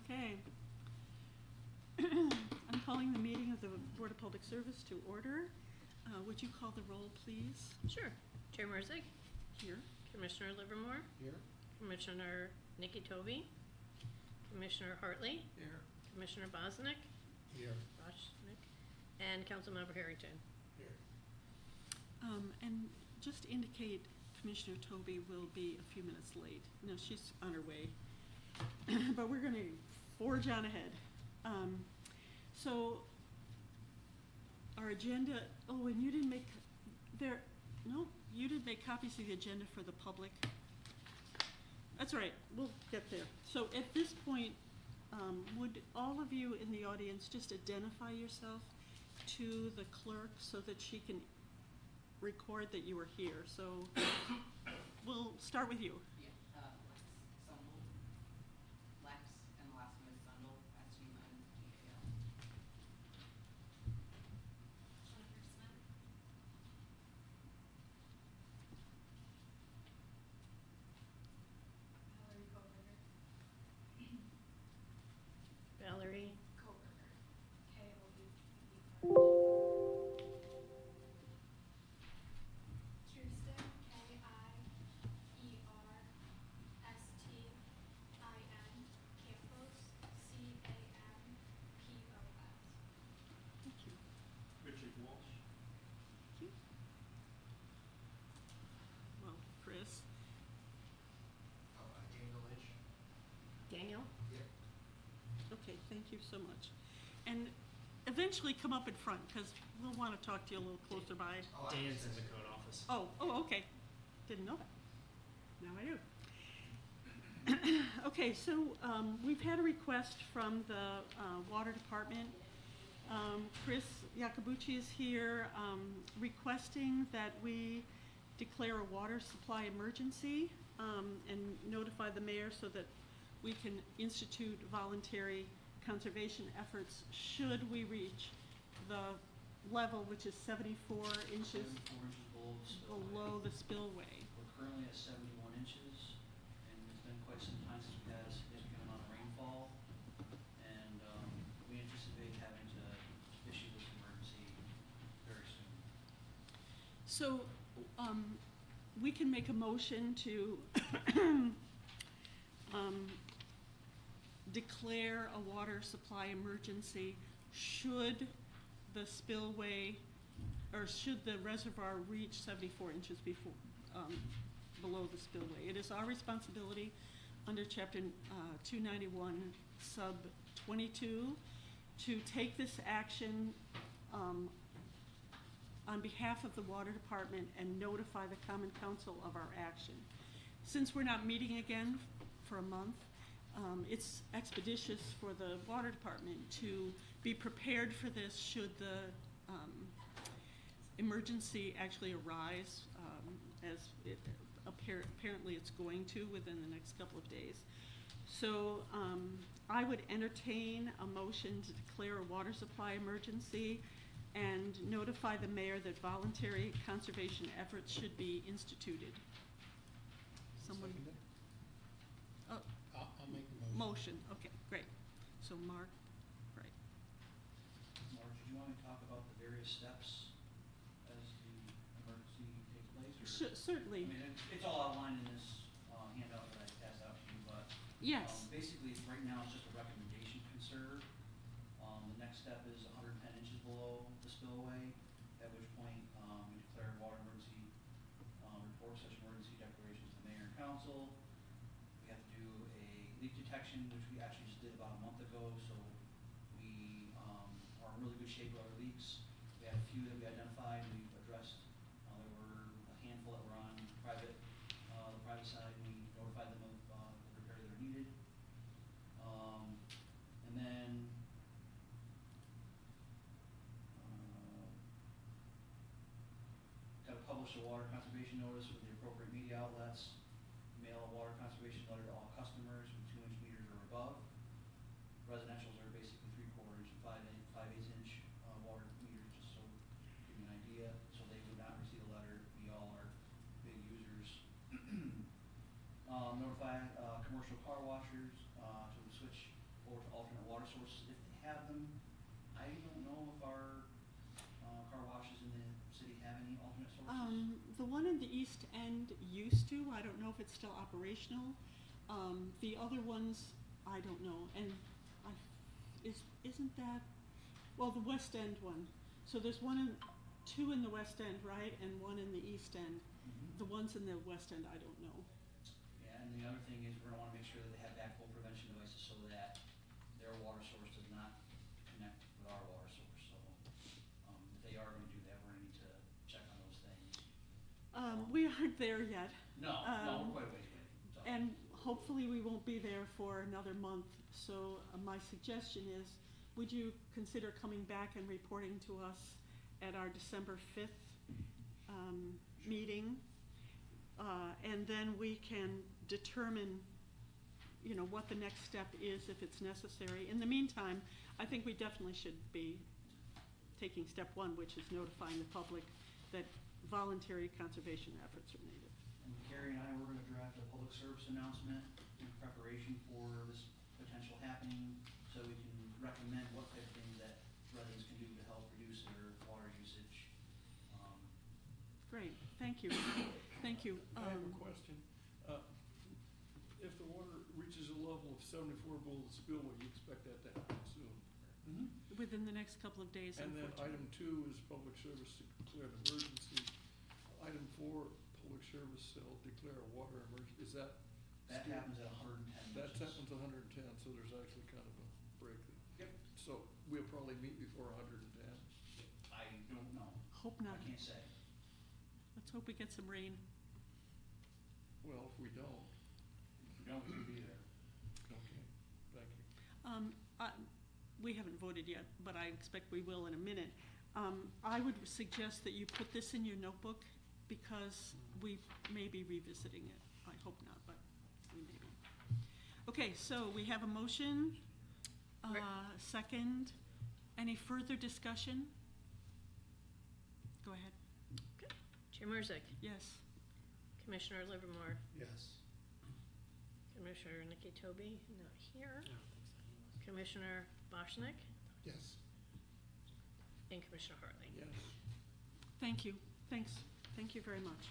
Okay. I'm calling the meeting of the Board of Public Service to order. Would you call the roll, please? Sure. Chair Merzig. Here. Commissioner Livermore. Here. Commissioner Nikki Toby. Commissioner Hartley. Here. Commissioner Bosnick. Here. Bosnick. And Councilmember Harrington. Here. And just to indicate, Commissioner Toby will be a few minutes late. No, she's on her way. But we're going to forge on ahead. So our agenda, oh, and you didn't make you didn't make copies of the agenda for the public. That's right, we'll get there. So at this point, would all of you in the audience just identify yourself to the clerk so that she can record that you were here? So we'll start with you. Yeah, Lex Sundel. Lex, and the last name is Sundel, S-U-N-D-A-L. Jennifer Smith. Valerie. Valerie Koberger. Koberger. K-O-B-E-R. Kirsten, K-I-E-R-S-T-I-N, Campos, C-A-M-P-O-S. Thank you. Richard Walsh. Thank you. Well, Chris. Daniel Lynch. Daniel. Yep. Okay, thank you so much. And eventually come up in front, because we'll want to talk to you a little closer by. Dan's in the code office. Oh, okay. Didn't know that. Now I do. Okay, so we've had a request from the Water Department. Chris Iacobucci is here requesting that we declare a water supply emergency and notify the mayor so that we can institute voluntary conservation efforts should we reach the level, which is 74 inches 74 inches below the spillway. below the spillway. We're currently at 71 inches, and it's been quite some time since we've had a significant amount of rainfall. And we anticipate having to issue this emergency very soon. So we can make a motion to declare a water supply emergency should the spillway, or should the reservoir reach 74 inches before, below the spillway. It is our responsibility under Chapter 291, Sub 22, to take this action on behalf of the Water Department and notify the Common Council of our action. Since we're not meeting again for a month, it's expeditious for the Water Department to be prepared for this should the emergency actually arise, as it apparently it's going to within the next couple of days. So I would entertain a motion to declare a water supply emergency and notify the mayor that voluntary conservation efforts should be instituted. Someone? Seconded. Oh, I'll make the motion. motion, okay, great. So Mark, right. Mark, did you want me to talk about the various steps as the emergency takes place? Or? Certainly, I mean, it's all outlined in this handout that I passed out to you, but yes. basically, right now, it's just a recommendation conserve. The next step is 110 inches below the spillway, at which point we declare a water emergency, report such emergency declarations to the mayor and council. We have to do a leak detection, which we actually just did about a month ago, so we are in really good shape with our leaks. We had a few that we identified, we've addressed. There were a handful that were on the private side. We notified them of the repairs that are needed. And then got to publish a water conservation notice with the appropriate media outlets, mail a water conservation letter to all customers with 2-inch meters or above. Residentials are basically 3/4 inch and 5/8 inch water meters, just so give you an idea. So they would not receive a letter. We all are big users. Notify commercial car washers to switch or to alternate water sources if they have them. I don't know if our car washes in the city have any alternate sources. The one in the East End used to, I don't know if it's still operational. The other ones, I don't know, and isn't that, well, the West End one. So there's two in the West End, right, and one in the East End. Mhm. The ones in the West End, I don't know. Yeah, and the other thing is we're gonna wanna make sure that they have backflow prevention devices so that their water source does not connect with our water source. So, if they are gonna do that, we're gonna need to check on those things. We aren't there yet, No, we're quite a ways away. So. and hopefully we won't be there for another month. So my suggestion is, would you consider coming back and reporting to us at our December 5th meeting? And then we can determine, you know, what the next step is if it's necessary. In the meantime, I think we definitely should be taking step one, which is notifying the public that voluntary conservation efforts are needed. And Carrie and I, we're gonna draft a public service announcement in preparation for this potential happening, so we can recommend what type of things that residents can do to help reduce their water usage. Great, thank you, thank you. I have a question. If the water reaches a level of 74 below the spillway, you expect that to happen soon. Within the next couple of days, And then unfortunately. item 2 is public service to declare an emergency. Item 4, public service shall declare a water emergency. Is that? That still- happens at 110 That inches. happens 110, so there's actually kind of a break. Yep. So we'll probably meet before 110. I don't know. Hope I not. can't say. Let's hope we get some rain. Well, if we don't, If we don't, we'll be there. okay, thank you. We haven't voted yet, but I expect we will in a minute. I would suggest that you put this in your notebook because we may be revisiting it. I hope not, but we may be. Okay, so we have a motion, second. Any further discussion? Go ahead. Chair Marzak, Yes. Commissioner Livermore, Yes. Commissioner Nikki Toby, not here, I don't think so. Commissioner Boschnick, Yes. and Commissioner Hartley. Yes. Thank you. Thank you very much.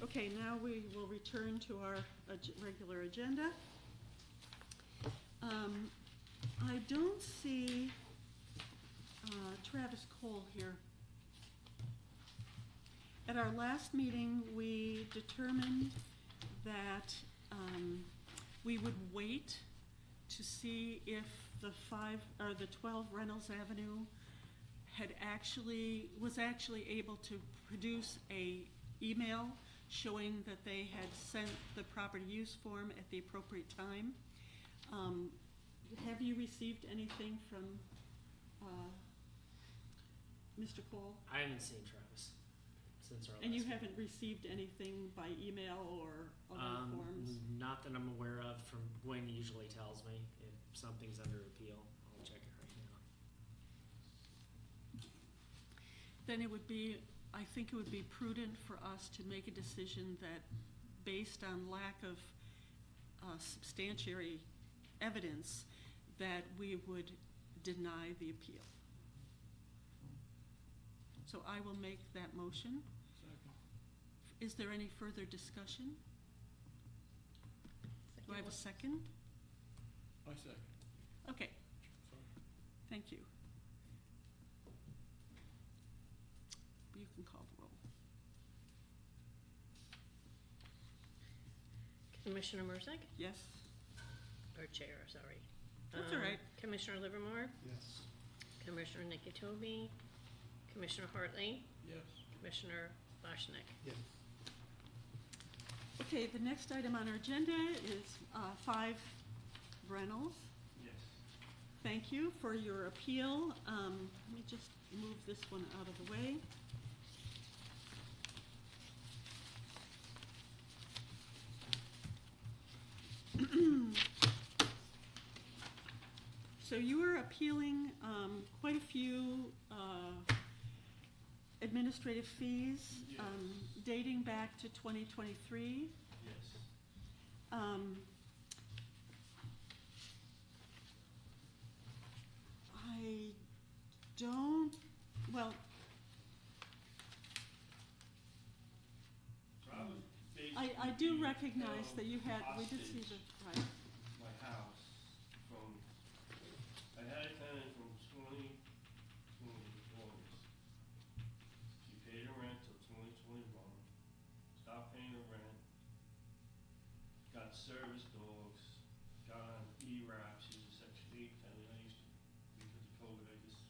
Okay, now we will return to our regular agenda. I don't see Travis Cole here. At our last meeting, we determined that we would wait to see if the 12 Reynolds Avenue was actually able to produce a email showing that they had sent the property use form at the appropriate time. Have you received anything from Mr. Cole? I haven't seen Travis since our last. And you meeting. haven't received anything by email or other forms? Not that I'm aware of. From Gwen usually tells me if something's under appeal. I'll check it right now. Then I think it would be prudent for us to make a decision that, based on lack of substantiary evidence, that we would deny the appeal. So I will make that motion. Second. Is there any further discussion? Do I have a second? I second. Okay, Sorry. thank you. You can call the roll. Commissioner Marzak, Yes? or Chair, sorry. That's all right. Commissioner Livermore, Yes. Commissioner Nikki Toby, Commissioner Hartley, Yes. Commissioner Boschnick. Yes. Okay, the next item on our agenda is 5 Reynolds. Yes. Thank you for your appeal. Let me just move this one out of the way. So you are appealing quite a few administrative fees dating back to 2023. Yes. I do recognize that you had, we did see the, right, my house from, I had a tenant from 2020 August. She paid her rent till 2021, stopped paying her rent, got service dogs, got on E-Rap, she was a Section 8 tenant, I used to, because of COVID, I just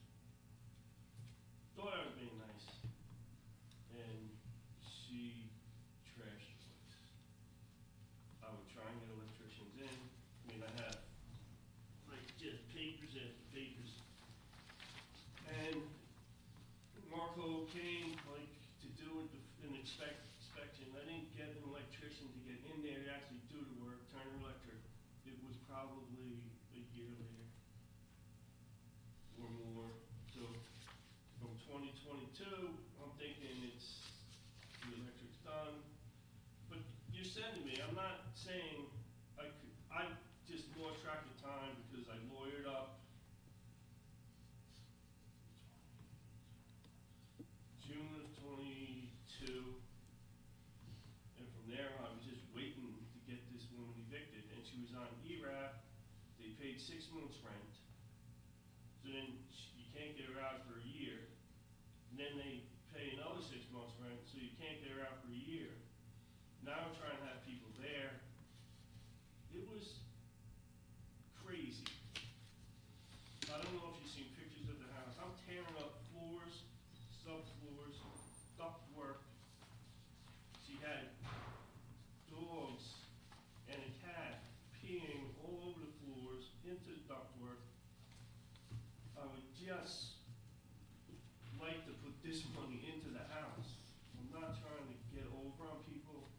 thought I was being nice. And she trashed the place. I would try and get electricians in. I mean, I have like just papers after papers. And Marco came like to do an inspection. I didn't get an electrician to get in there to actually do the work, Turner Electric. It was probably a year later or more. So from 2022, I'm thinking the electric's done. But you're sending me, I'm not saying I just lost track of time because I lawyered up June of 22, and from there I was just waiting to get this woman evicted, and she was on ERAP. They paid 6 months rent, so then you can't get her out for a year, and then they pay another 6 months rent, so you can't get her out for a year. Now I'm trying to have people there. It was crazy. I don't know if you've seen pictures of the house. I'm tearing up floors, subfloors, ductwork. She had dogs and a cat peeing all over the floors, into the ductwork. I would just like to put this money into the house. I'm not trying to get over on people.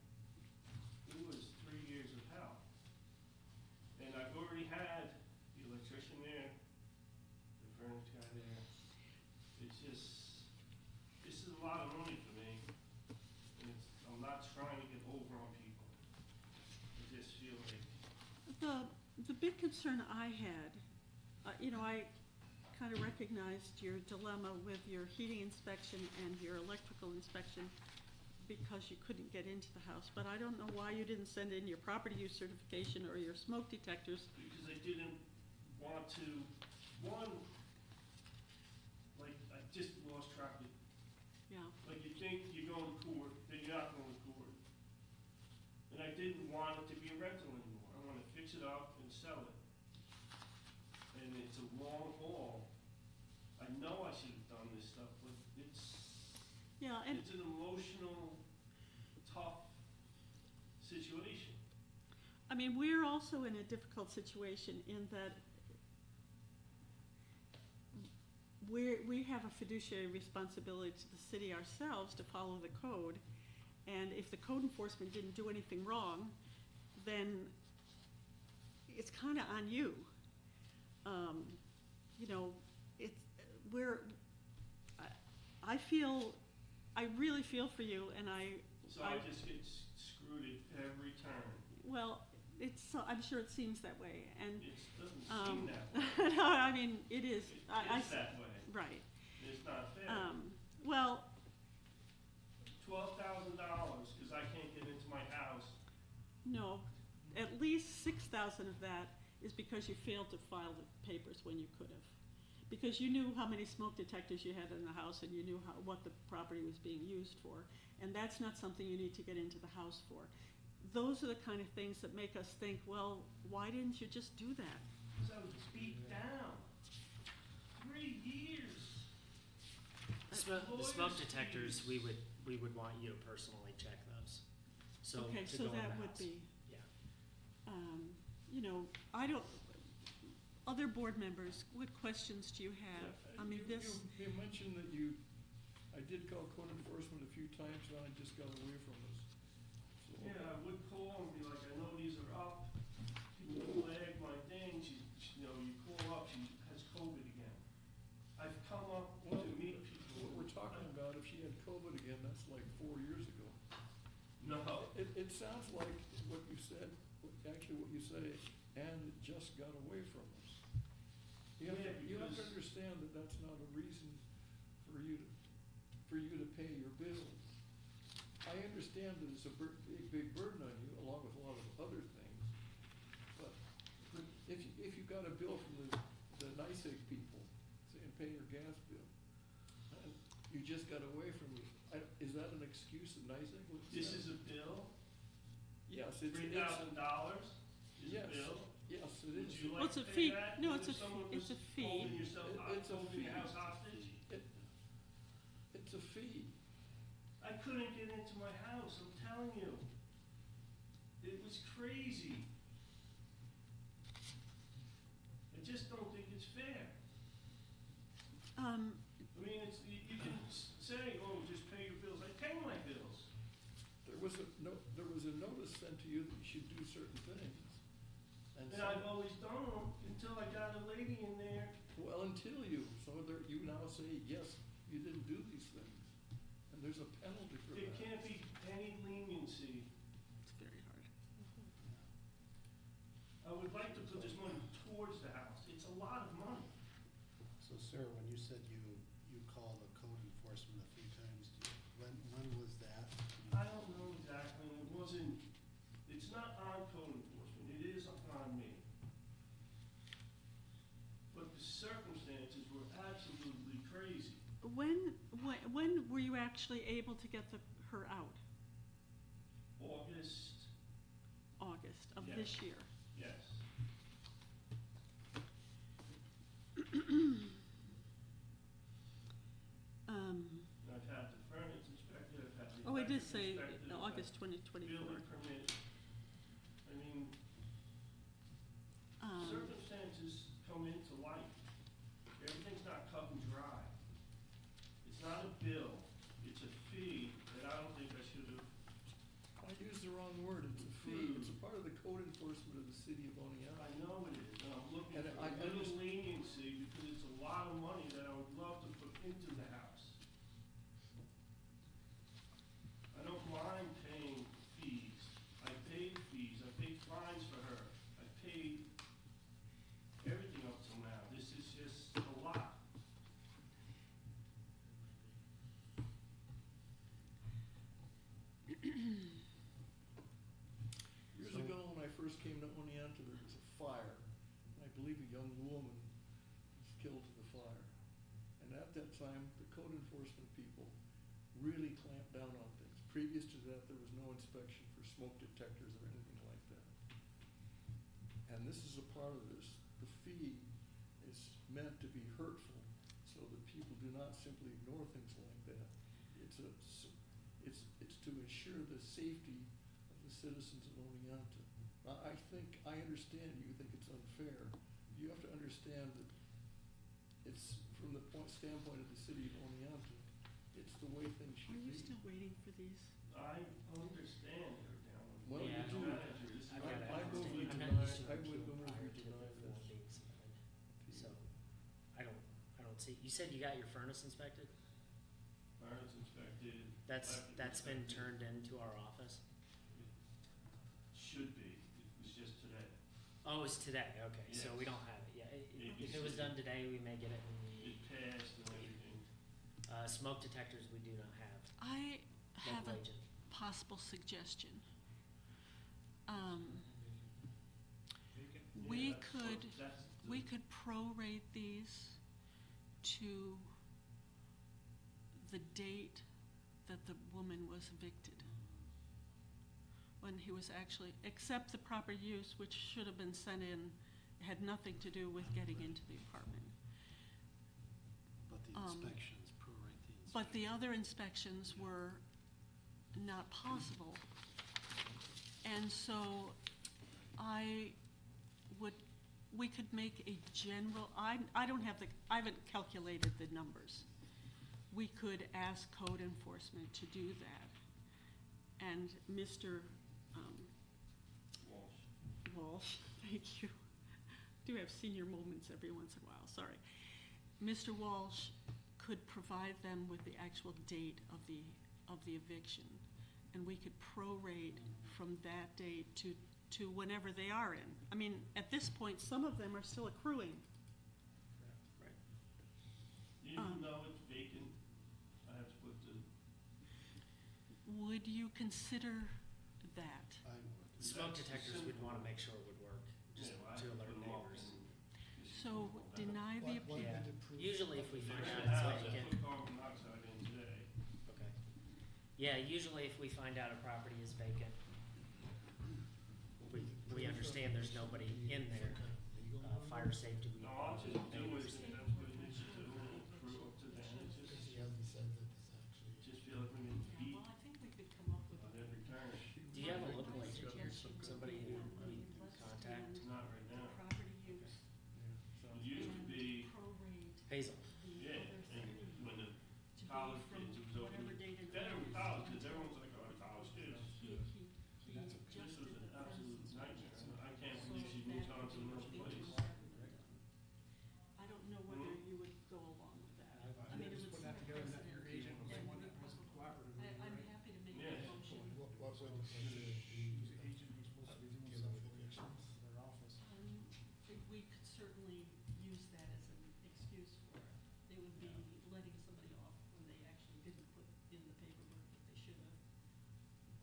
It was 3 years of hell. And I've already had the electrician there, the furnace guy there. It's just, this is a lot of money for me. And I'm not trying to get over on people. I just feel like, the big concern I had, I kind of recognized your dilemma with your heating inspection and your electrical inspection because you couldn't get into the house, but I don't know why you didn't send in your property use certification or your smoke detectors. because I didn't want to, I just lost track of, Yeah, like you think you're going to court, then you're not going to court. And I didn't want it to be a rental anymore. I want to fix it up and sell it. And it's a long haul. I know I should have done this stuff, but yeah, and it's an emotional, tough situation. I mean, we're also in a difficult situation in that we have a fiduciary responsibility to the city ourselves to follow the code. And if the code enforcement didn't do anything wrong, then it's kind of on you. I really feel for you, and So I just get screwed at every turn. well, I'm sure it seems that way, and, It doesn't seem that way. no, I mean, it is. It's that way. Right. It's not fair. Well, $12,000 because I can't get into my house. no, at least 6,000 of that is because you failed to file the papers when you could have. Because you knew how many smoke detectors you had in the house and you knew what the property was being used for. And that's not something you need to get into the house for. Those are the kind of things that make us think, well, why didn't you just do that? Because I was beat down. 3 years. The smoke detectors, we would want you to personally check those. So Okay, to so go in that the would house. be, Yeah. I don't, other board members, what questions do you have? I mean, You mentioned that I did call code enforcement a few times, and I just got away from us. So, Yeah, I would call and be like, I know these are up. She would flag my thing. You call up, she has COVID again. I've come up to meet people. What we're talking about, if she had COVID again, that's like 4 years ago. No. It sounds like what you said, actually what you say, and it just got away from us. You have to because- understand that that's not a reason for you to pay your bills. I understand that it's a big burden on got a bill from the NICEAG people saying pay your gas bill. And you just got away from me. Is that an excuse of NICEAG? This is a bill, Yes, it's. $3,000 is a Yes. bill. Yes, it Would is. you Well, like it's to a pay fee. that? No, when it's a someone fee. It's was a fee. Holding yourself, It's a holding your fee. house hostage? It's a fee. I couldn't get into my house, I'm telling you. It was crazy. I just don't think it's fair. I mean, it's, you can say, oh, just pay your bills. I pay my bills. There was a notice sent to you that you should do certain things. And I've always done them until I got a lady in there. Well, until you, you now say, yes, you didn't do these things. And there's a penalty for There that. can't be any leniency. It's very hard. I would like to put this money towards the house. It's a lot of money. So, sir, when you said you called the code enforcement a few times, when was that? I don't know exactly. It wasn't, it's not on code enforcement. It is on me. But the circumstances were absolutely crazy. When were you actually able to get her out? August of Yes. this year. Yes. And I've had the furnace inspected, I've had the Oh, it did electric say inspected, I've had August 2024. building permit. I mean, Um, circumstances come into life. Everything's not cut and dry. It's not a bill, it's a fee that I don't think I should have. I used the wrong word, it's a fee. It's a part of the code enforcement of the city of Oneonta. I know it is, and I'm looking And for I a little understand- leniency because it's a lot of money that I would love to put into the house. I don't mind paying fees. I paid fees, I paid fines for her, I paid everything up till now. This is just a lot. Years ago, when I first came to Oneonta, there was a fire. And I believe a young woman was killed in the fire. And at that time, the code enforcement people really clamped down on things. Previous to that, there was no inspection for smoke detectors or anything like that. And this is a part of this. The fee is meant to be hurtful so that people do not simply ignore things like that. It's to ensure the safety of the citizens of Oneonta. I think, I understand you think it's unfair. You have to understand that it's, from the standpoint of the city of Oneonta, it's the way things Are should you be. still waiting for these? I understand her down. Well, Yeah, you do. Manager, this is I've like- got I move we I'm deny- not used to I an would appeal move we prior to deny the form this. being submitted. So, I don't see, you said you got your furnace inspected? Furnace inspected. That's electric been inspected. turned into our office? Should be. It was just today. Oh, it's today, okay, so we Yes. don't have it yet. Maybe If it was soon. done today, we may get it It passed and everything. smoke detectors, we do not have. I have Local a agent. possible suggestion. Yeah, We that's could, what- that's the- we could prorate these to the date that the woman was evicted. When he was actually, except the proper use, which should have been sent in, had nothing to do with getting into the apartment. But the inspections, prorate the inspections. But the other inspections were not possible. And so we could make a general, I haven't calculated the numbers. We could ask code enforcement to do that. And Mr. Walsh. Walsh, thank you. Do have senior moments every once in a while, sorry. Mr. Walsh could provide them with the actual date of the eviction, and we could prorate from that date to whenever they are in. I mean, at this point, some of them are still accruing. Right. Even though it's vacant, I have to put the, Would you consider that? I would. Smoke That's detectors, we'd wanna make sure would work, just you know, I to have to alert put them up neighbors. and So deny the What appeal. Yeah. did it prove? Usually if we They find put out a it's house, they vacant. put carbon monoxide in today. Okay. Yeah, usually if we find out a property is vacant, we understand there's nobody in there. Fire safety, we. No, I'll just do what that's what it needs to do, and prove up to them, it's Because just, he hasn't said that it's actually. just feel like we need to beat Well, I think we could come up with on every turn, Do you have a local agent here, somebody who we can contact? not right now. property use It used to be, prorate Hazel, yeah, and when the to be college from kids, it was whatever open, date in better with time. college, because everyone's like, oh, the college kids. He This adjusted was an the absolute fences nightmare, so I can't so believe she moved that on to another it place. was- I don't know whether you would go along with that. I mean, it would set a precedent. I'm happy to make Yeah. that motion. What would the precedent be? Give them evictions? We could certainly use that as an excuse for it. They would be letting somebody off when they actually didn't put in the paperwork that they should have.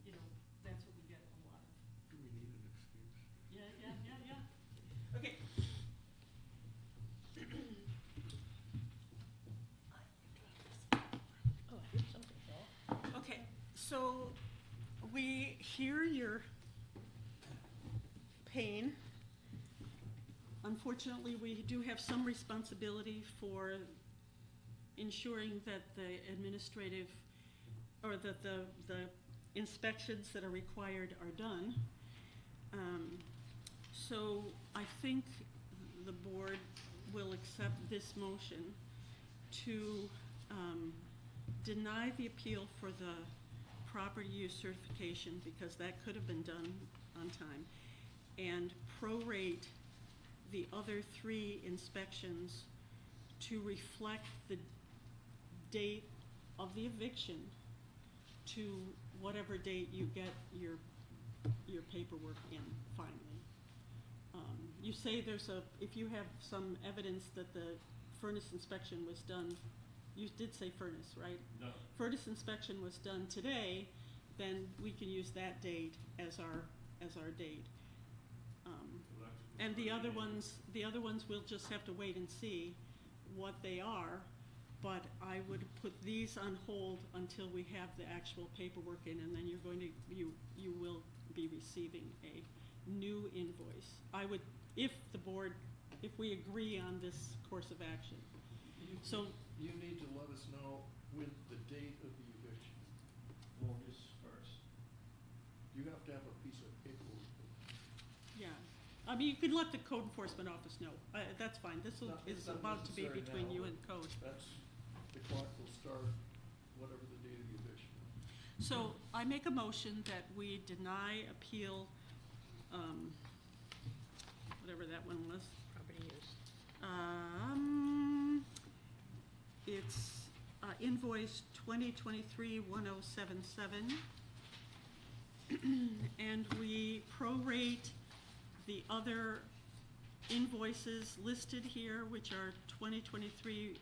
You know, that's what we get a lot of. Do we need an excuse? Yeah. Okay. Oh, I heard something fall. Okay, so we hear your pain. Unfortunately, we do have some responsibility for ensuring that the administrative, or that the inspections that are required are done. So I think the board will accept this motion to deny the appeal for the property use certification, because that could have been done on time, and prorate the other 3 inspections to reflect the date of the eviction to whatever date you get your paperwork in finally. You say there's if you have some evidence that the furnace inspection was done, you did say furnace, right? No, Furnace inspection was done today, then we can use that date as our date. electrical. And the other ones we'll just have to wait and see what they are, but I would put these on hold until we have the actual paperwork in, and then you will be receiving a new invoice. I would, if we agree on this course of action. So, You need to let us know when the date of the eviction. August 1st. You have to have a piece of paperwork. yeah, I mean, you could let the code enforcement office know, that's fine, this It's is not about to be necessary between now, you but and code. That's, the clock will start whatever the date of the eviction is. So I make a motion that we deny appeal, whatever that one was. Property use. It's invoice 2023-1077. And we prorate the other invoices listed here, which are 2023-1076,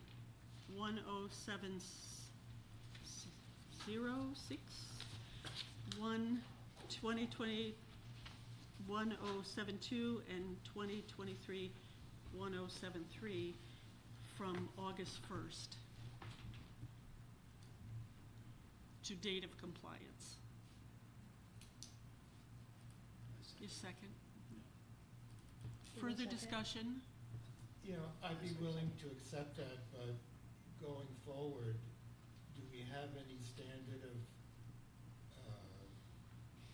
2020 1072 and 2023-1073 from August 1st to date of compliance. You second? Further second? discussion? You know, I'd be willing to accept that, but going forward, do we have any standard of,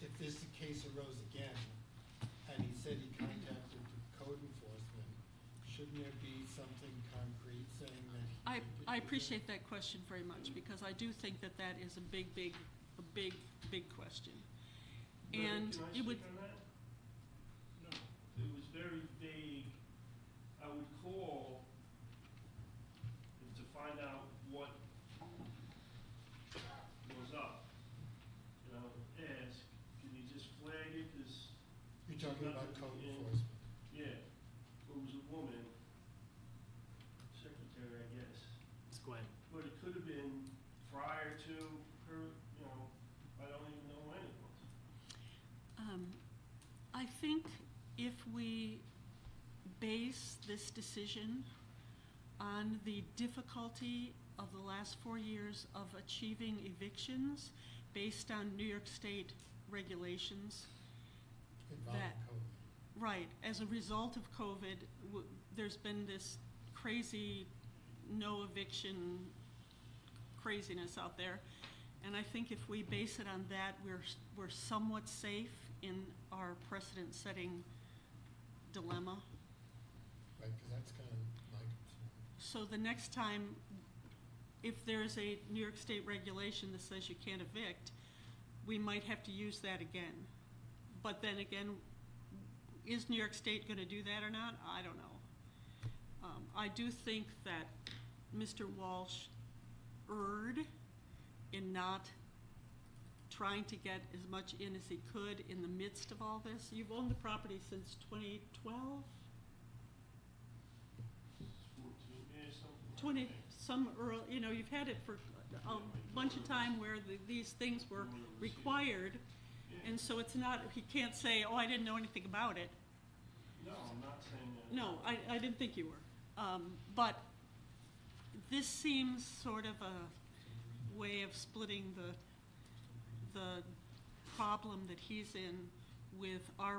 if this case arose again, and he said he contacted the code enforcement, shouldn't there be something concrete saying that he did I do appreciate that question very much, because I do think that that is a big question. And Can I it would, speak on that? No. It was very vague. I would call to find out what was up. And I would ask, can you just flag it, because, You're talking about code Yeah. enforcement. yeah, it was a woman, secretary, I guess. it's Gwen. But it could have been prior to her, I don't even know when it was. I think if we base this decision on the difficulty of the last 4 years of achieving evictions based on New York State regulations. Involving That- COVID. Right, as a result of COVID, there's been this crazy no eviction craziness out there. And I think if we base it on that, we're somewhat safe in our precedent-setting dilemma. Right, because that's kind of my concern. So the next time, if there's a New York State regulation that says you can't evict, we might have to use that again. But then again, is New York State gonna do that or not? I don't know. I do think that Mr. Walsh erred in not trying to get as much in as he could in the midst of all this. You've owned the property since 2012? 14, yeah, something like 20, that. some early, you've had it for a bunch of time where these things were required. Yeah. And so it's not, he can't say, oh, I didn't know anything about it. No, I'm not saying that. No, I didn't think you were. But this seems sort of a way of splitting the problem that he's in with our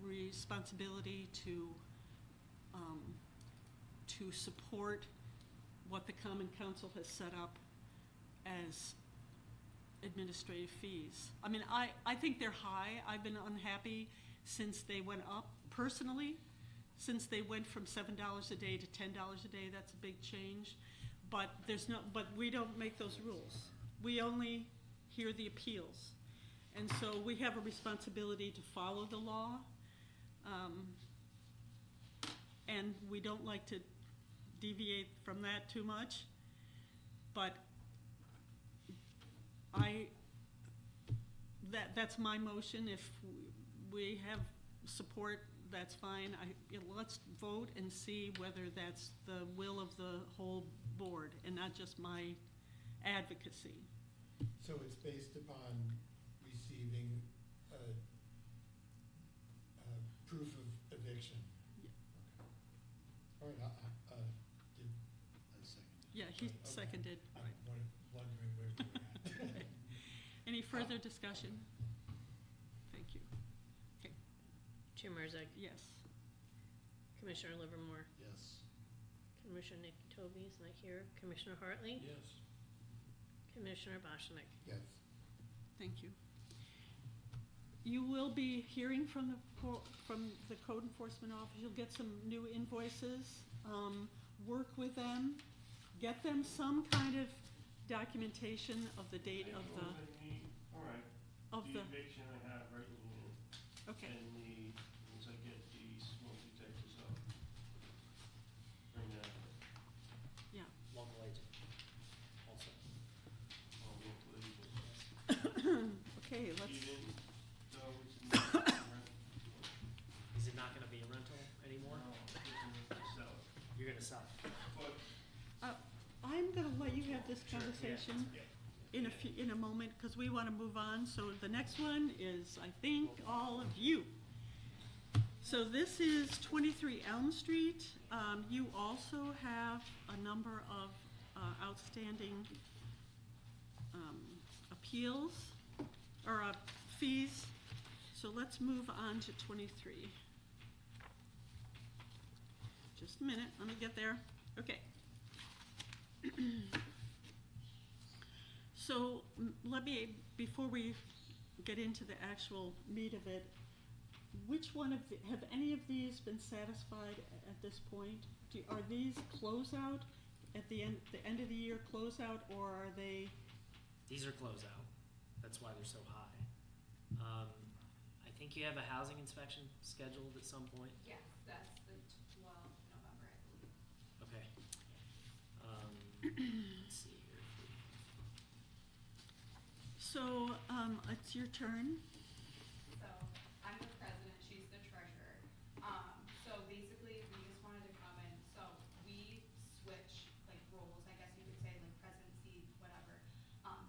responsibility to support what the Common Council has set up as administrative fees. I mean, I think they're high. I've been unhappy since they went up personally. Since they went from $7 a day to $10 a day, that's a big change. But but we don't make those rules. We only hear the appeals. And so we have a responsibility to follow the law. And we don't like to deviate from that too much. But that's my motion. If we have support, that's fine. Let's vote and see whether that's the will of the whole board and not just my advocacy. So it's based upon receiving proof of eviction? Yeah. Okay. All right, did, I second it. Yeah, he Okay. seconded. I'm wondering where we're at. Any further discussion? Thank you. Chair Marzak, Yes. Commissioner Livermore, Yes. Commissioner Nikki Tobey is not here, Commissioner Hartley, Yes. Commissioner Boschnick. Yes. Thank you. You will be hearing from the code enforcement office. You'll get some new invoices. Work with them. Get them some kind of documentation of the date of the, All right, of the the, eviction I have right in here, okay. and once I get the smoke detectors up, bring that, Yeah. Local agent also. I'll look later. Okay, let's, Even though it's not rent, Is it not gonna be a rental anymore? no, I'm looking to sell it. You're gonna sell it? But, I'm gonna let you have this Sure, yeah. conversation yeah, in a moment, because we want to move on. So the next one is, I think, all of you. So this is 23 Elm Street. You also have a number of outstanding appeals, or fees. So let's move on to 23. Just a minute, let me get there. Okay. So let me, before we get into the actual meat of it, which one have any of these been satisfied at this point? Are these closeout at the end of the year closeout, or are they? These are closeout. That's why they're so high. I think you have a housing inspection scheduled at some point. Yes, that's the 12th of November, I believe. Okay. Let's see here. So it's your turn. So I'm the president, she's the treasurer. So basically, we just wanted to come in, so we switch like roles, I guess you could say, like presidency, whatever,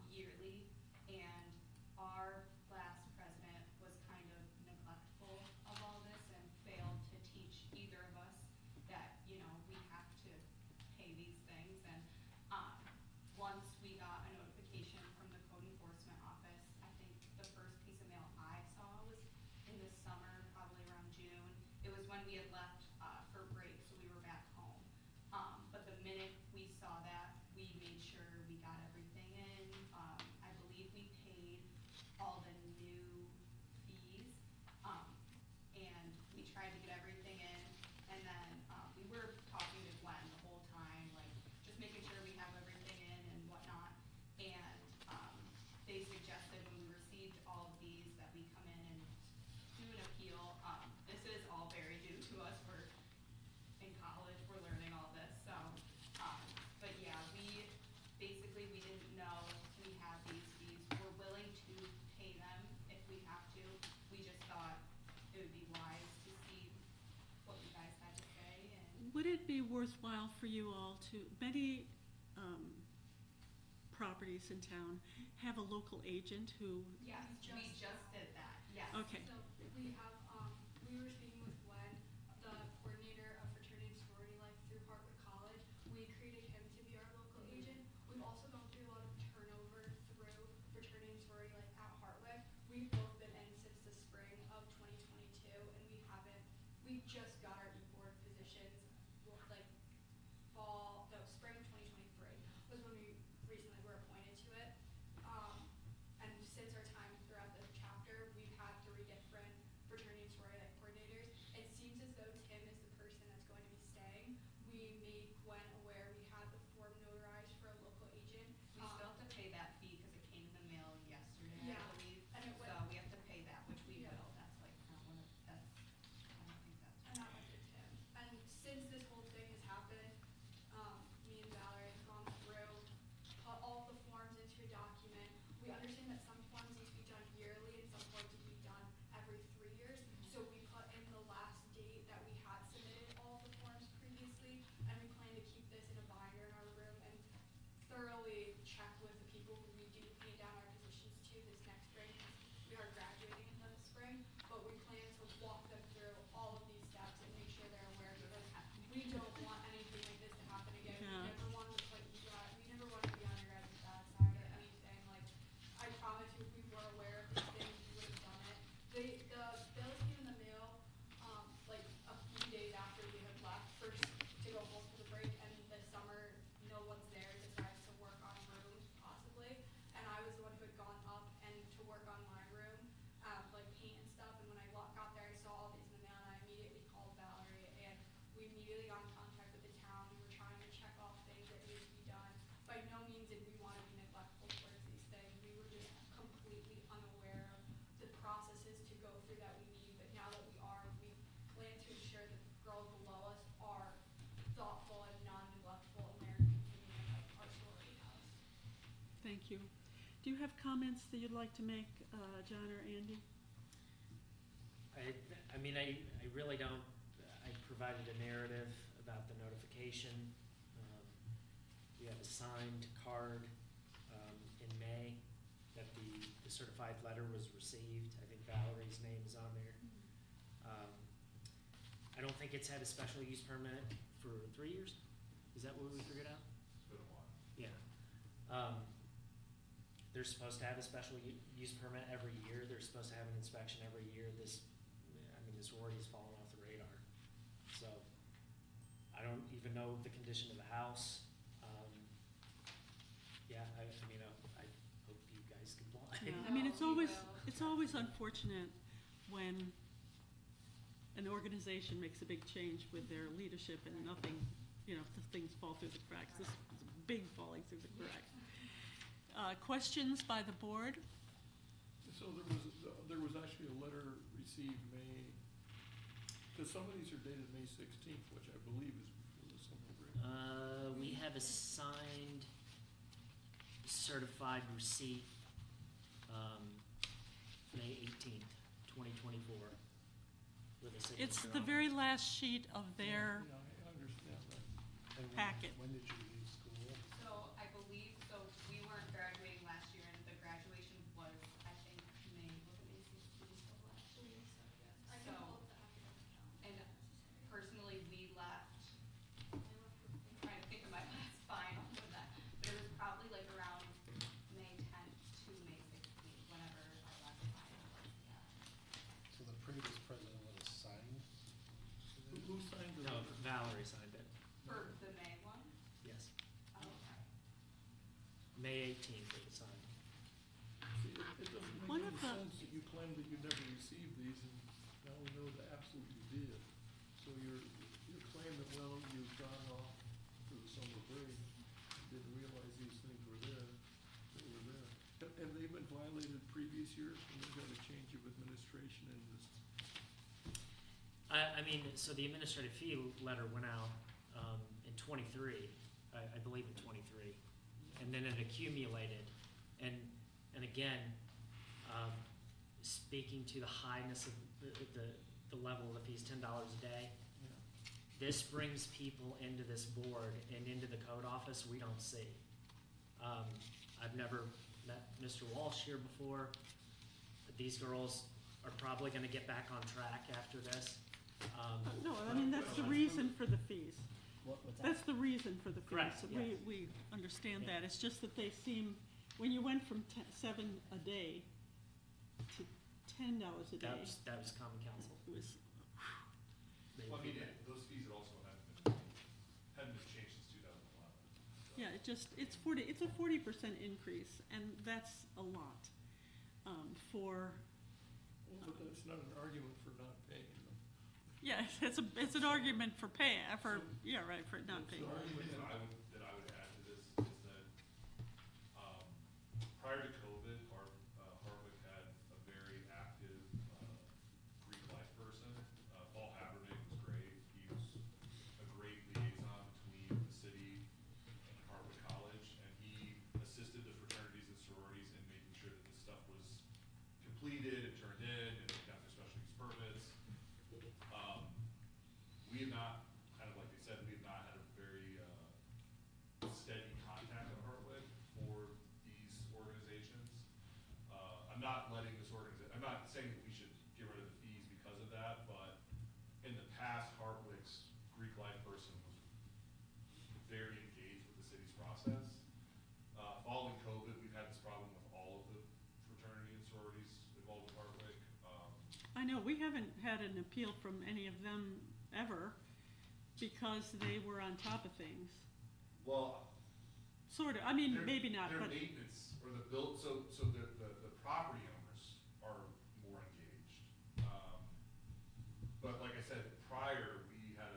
yearly. And our last president was kind of neglectful of all this and failed to teach either of us would it be worthwhile for you all to, many properties in town have a local agent who, Yes, we just did that, yes. okay, So we have, we were speaking with Glenn, the coordinator of fraternity and sorority life through Hartwick College. We created him to be our local agent. We've also gone through a lot of turnover through fraternity and sorority life at Hartwick. We've both been in since the spring of 2022, and we just got our e-board positions, like spring of 2023 was when we recently were appointed to it. And since our time throughout the chapter, we've had 3 different fraternity and sorority life coordinators. It seems as though Tim is the person that's going to be staying. We made Gwen aware we had the form notarized for a local agent. We still have to pay that fee because it came in the mail yesterday, Yeah, I believe. and it went- So we have to pay that, which we Yeah. will. That's like, not one of, that's, I don't think that's. And that went to Tim. And since this whole thing has happened, me and Valerie have gone through, put all the forms into a document. We understand that some forms need to be done yearly and some forms need to be done every 3 years. So we put in the last date that we had submitted all the forms previously, and we plan to keep this in a binder in our room and thoroughly check with the people who we do hand down our positions to this next spring. We are graduating in the spring, but we plan to walk them through all of these steps and make sure they're aware, because we don't want anything like this to happen again. Yeah. We never wanted to put you guys, we never wanted to be on your guys' bad side or anything. Like, I promise you, if we were aware of these things, we would have done it. The bills came in the mail, like a few days after we had left first to go home for the break, and this summer, no one's there, decides to work on rooms possibly. And I was the one who had gone up and to work on my room, like paint and stuff. And when I got there, I saw all these in the mail, and I immediately called Valerie, and we immediately got in contact with the town. We were trying to check off things that needed to be done. By no means did we want to be neglectful towards these things. We were just completely unaware of the processes to go through that we need. But now that we are, we plan to ensure that the girls below us are thoughtful and non-neglectful, and they're continuing like our sorority house. thank you. Do you have comments that you'd like to make, John or Andy? I mean, I really don't, I provided a narrative about the notification. We have a signed card, in May that the certified letter was received. I think Valerie's name is on there. I don't think it's had a special use permit for 3 years. Is that what we figured out? It's been a while. Yeah. They're supposed to have a special use permit every year. They're supposed to have an inspection every year. The sorority's fallen off the radar. So I don't even know the condition of the house. Yeah, I mean, I hope you guys comply. Yeah, I mean, it's No, we always will. unfortunate when an organization makes a big change with their leadership and nothing, the things fall through the cracks. This is big falling through the cracks. Questions by the board? So there was actually a letter received May, because some of these are dated May 16th, which I believe is before the summer break. We have a signed certified receipt, May 18th, 2024, with a signature It's the on it. very last sheet of their Yeah, I understand that. And packet. When did you leave school? So I believe, we weren't graduating last year, and the graduation was, I think, May, was it May 16th of last year? I can So, pull up the academic calendar. and personally, we left, I left for- I'm trying to think of my last final with that, but it was probably like around May 10th to May 16th, whenever our last final was, yeah. So the previous president would have signed? Who signed the No, letter? Valerie signed it, For the May one? yes. Oh, okay. May 18th it was signed. See, it doesn't One make of any the- sense that you claim that you never received these, and now we know that absolutely you did. So your claim that, well, you've gone off for the summer break, didn't realize these things were there, that were there. Have they been violated previous years when they've got a change of administration in this? I mean, so the administrative fee letter went out in '23, I believe in '23, and then it accumulated. And again, speaking to the highness of the level of the fees, $10 a day, this brings people into this board and into the code office we don't see. I've never met Mr. Walsh here before, but these girls are probably gonna get back on track after this. No, I mean, that's the reason for the fees. What's that? That's the reason for the fees. Correct, yes. We understand Yeah. that. It's just that they seem, when you went from 7 a day to $10 a day, That was common council. it was, They- Well, I mean, those fees also hadn't been changed since 2011. So. yeah, it's a 40% increase, and that's a lot, for, But that's not an argument for not paying them. yeah, it's an argument for yeah, right, for not It's paying. an The only argument. thing that I would add to this is that, prior to COVID, Hardwick had a very active, Greek life person. Paul Habernick was great. He was a great liaison between the city and Hardwick College, and he assisted the fraternities and sororities in making sure that this stuff was completed and turned in, and they got their special use permits. We have not, kind of like they said, we have not had a very, steady contact at Hardwick for these organizations. I'm not letting this I'm not saying that we should get rid of the fees because of that, but in the past, Hardwick's Greek life person was very engaged with the city's process. Following COVID, we've had this problem with all of the fraternity and sororities involved with Hardwick. I know, we haven't had an appeal from any of them ever, because they were on top of things. Well, Sort of, I mean, Their- maybe not, Their but, maintenance, or the build, so the property owners are more engaged. But like I said, prior, we had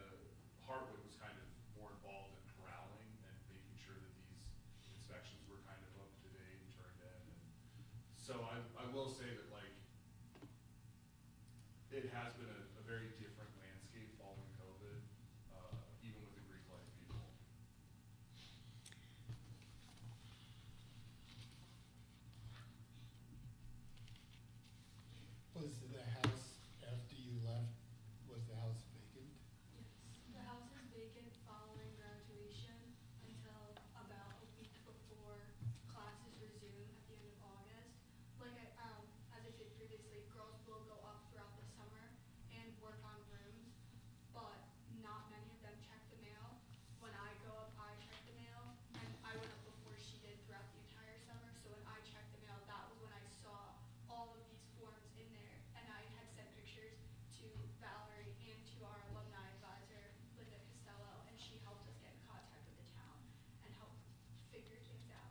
Hardwick was kind of more involved in corralling and making sure that these inspections were kind of up to date and turned in. And so I will say that, like, it has been a very different landscape following COVID, even with the Greek life people. Was the house, after you left, was the house vacant? Yes, the house is vacant following graduation until about a week before classes resume at the end of August. Like as I said previously, girls will go up throughout the summer and work on rooms, but not many of them check the mail. When I go up, I check the mail, and I went up before she did throughout the entire summer, so when I checked the mail, that was when I saw all of these forms in there, and I had sent pictures to Valerie and to our alumni advisor, Linda Costello, and she helped us get in contact with the town and helped figure things out.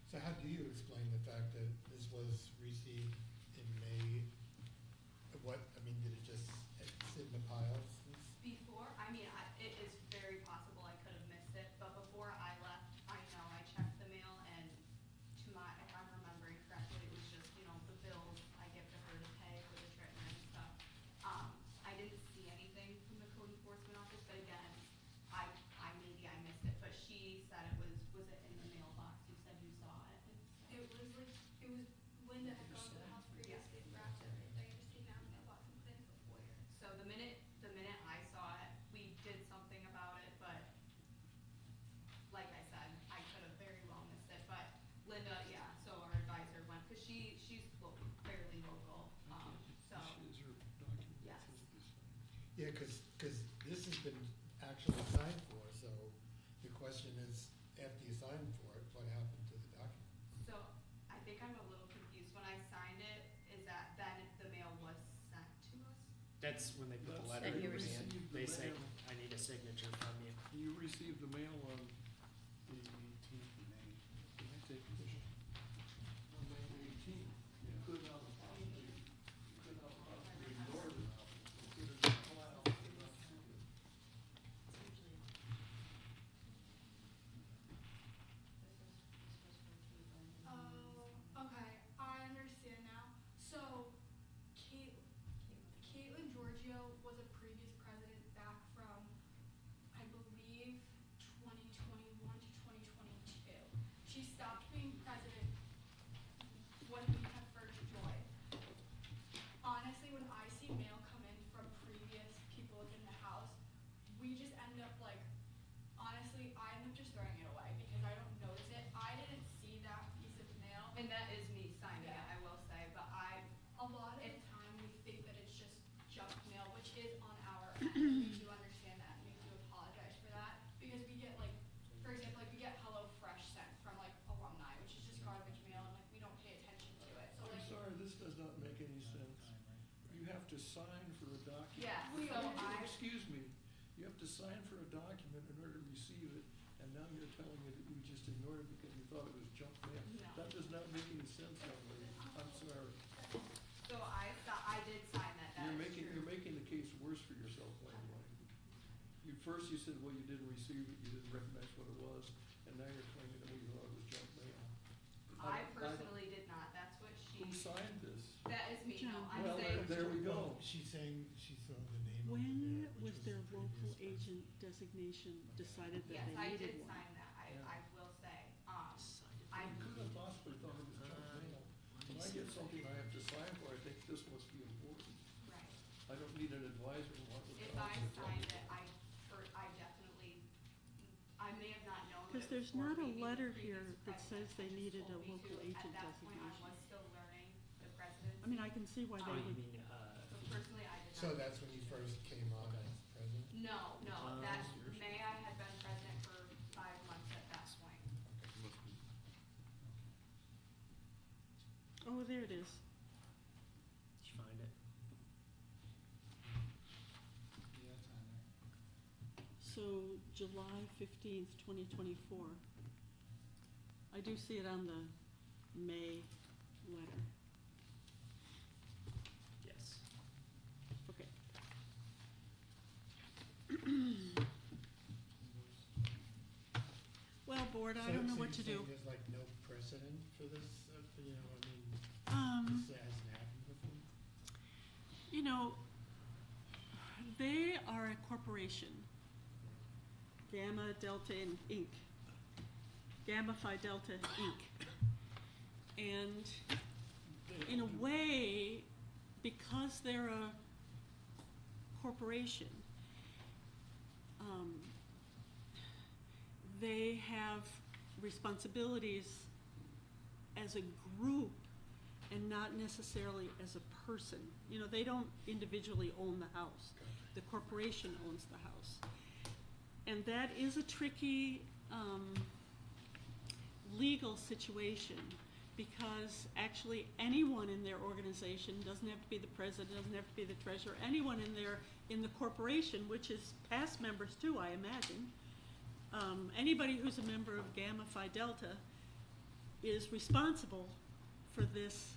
So how do you explain the fact that this was received in May? Did it just sit in the piles? Before, it is very possible I could have missed it, but before I left, I know I checked the mail, and if I'm remembering correctly, it was just, the bills I give to her to pay for the treatment and stuff. I didn't see anything from the code enforcement office, but again, maybe I missed it, but she said was it in the mailbox? You said you saw it. It was Linda had gone to the house previously, wrapped everything, just taken out of the mailbox and put it in the foyer. So the minute I saw it, we did something about it, but like I said, I could have very well missed it, but Linda, yeah, so our advisor went, cause she's fairly local, so, Is her document? Yes. Yeah, cause this has been actually signed for, so the question is, after you sign for it, what happened to the document? so I think I'm a little confused. When I signed it, is that then the mail was sent to us? That's when they put the That's letter when in you your received hand. the They say, mail. I need a signature from you. You received the mail on the 18th of May. Can I take a picture? On May 18th. You could not have possibly ignored it. You could have allowed it not to do it. Oh, okay, I understand now. So, Caitlin Giorgio was a previous president back from, I believe, 2021 we just end up like, honestly, I end up just throwing it away because I don't notice it. I didn't see that piece of mail. And that is me signing it, Yeah. I will say, but A lot of the It- time, we think that it's just junk mail, which is on our end. We do understand that, and we do apologize for that, because we get like, for example, like we get HelloFresh sent from like alumni, which is just garbage mail, and like we don't pay attention to it. So I'm like, sorry, this does not make any sense. You have to sign for a document. Yeah, We so are- Excuse me, you have to sign for a document in order to receive it, and now you're telling me that you just ignored it because you thought it was junk mail. No. That does not make any sense, young lady. I'm sorry. so I did sign that, that is true. You're making the case worse for yourself, by the way. First you said, well, you didn't receive it, you didn't recognize what it was, and now you're claiming that you thought it was junk mail. I personally did not, that's what she, Who signed this? that is me, no, I'm Well, saying. there we go. She's saying she saw the name on When there, which was their the local previous agent designation decided that Yes, they I needed did one? sign that, Yeah. I will say, I, You couldn't have possibly thought it was junk mail. When I get something I have to sign for, I think this must be important. right, I don't need an advisor on what the if I concept of signed it, I definitely, I may have not known. Because that it was there's not for a maybe the letter previous here that says president they had needed told a me local to. agent At that point, I designation. was still learning the presidency. I mean, I can see why Oh, they you would, mean, So personally, I did not. So that's when you first came on as president? No, Um, that May I had been president for 5 months at that point. oh, there it is. did you find it? Yeah, it's on there. So July 15th, 2024. I do see it on the May letter. Yes. Okay. Well, board, I don't know what to So you're do. saying there's like no precedent for this, you know, I mean, this hasn't happened before? You know, they are a corporation, Gamma Delta Inc., Gamma Phi Delta Inc. And in a way, because they're a corporation, they have responsibilities as a group and not necessarily as a person. You know, they don't individually own the house. The corporation owns the house. And that is a tricky legal situation, because actually anyone in their organization, doesn't have to be the president, doesn't have to be the treasurer, anyone in the corporation, which is past members too, I imagine, anybody who's a member of Gamma Phi Delta is responsible for this,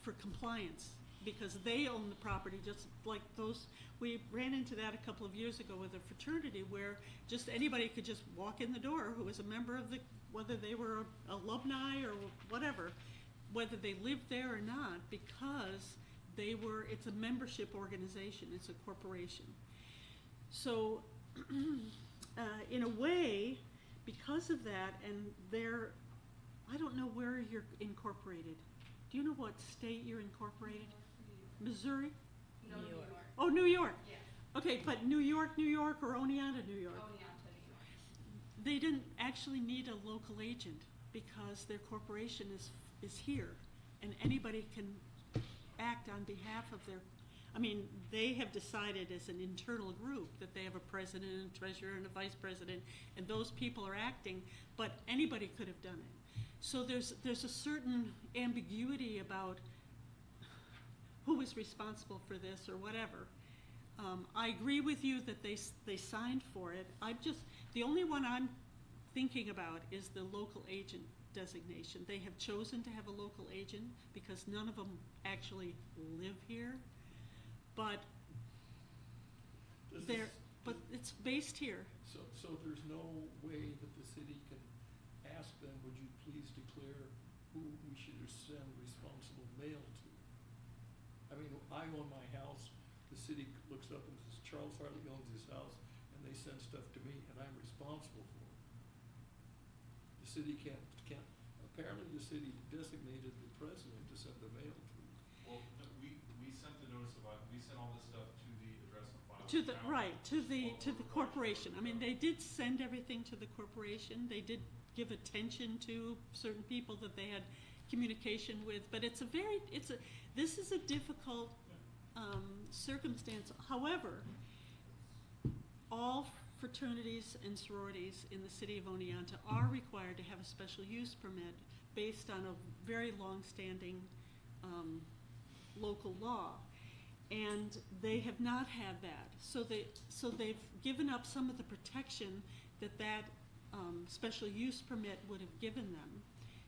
for compliance, because they own the property, just like those, we ran into that a couple of years ago with a fraternity where just anybody could just walk in the door who was a member of the, whether they were alumni or whatever, whether they lived there or not, because they were, it's a membership organization, it's a corporation. So, in a way, because of that, and they're, I don't know where you're incorporated. Do you know what state you're incorporated? Missouri? No, New New York. York, Oh, New York. yes, Okay, but New York or Oneonta, New York? Oneonta, New York. They didn't actually need a local agent because their corporation is here, and anybody can act on behalf of their, I mean, they have decided as an internal group that they have a president and treasurer and a vice president, and those people are acting, but anybody could have done it. So there's a certain ambiguity about who is responsible for this or whatever. I agree with you that they signed for it. The only one I'm thinking about is the local agent designation. They have chosen to have a local agent because none of them actually live here, but it's based here. So there's no way that the city can ask them, would you please declare who we should send responsible mail to? I mean, I own my house, the city looks up and says, Charles Hartley owns his house, and they send stuff to me, and I'm responsible for it. The city can't, apparently the city designated the president to send the mail to. Well, no, we sent the notice of, we sent all this stuff to the address and file To the, county. right, to the corporation. I mean, they did send everything to the corporation. They did give attention to certain people that they had communication with, but this is a difficult, circumstance. However, all fraternities and sororities in the city of Oneonta are required to have a special use permit based on a very long-standing, local law. And they have not had that. So they've given up some of the protection that special use permit would have given them.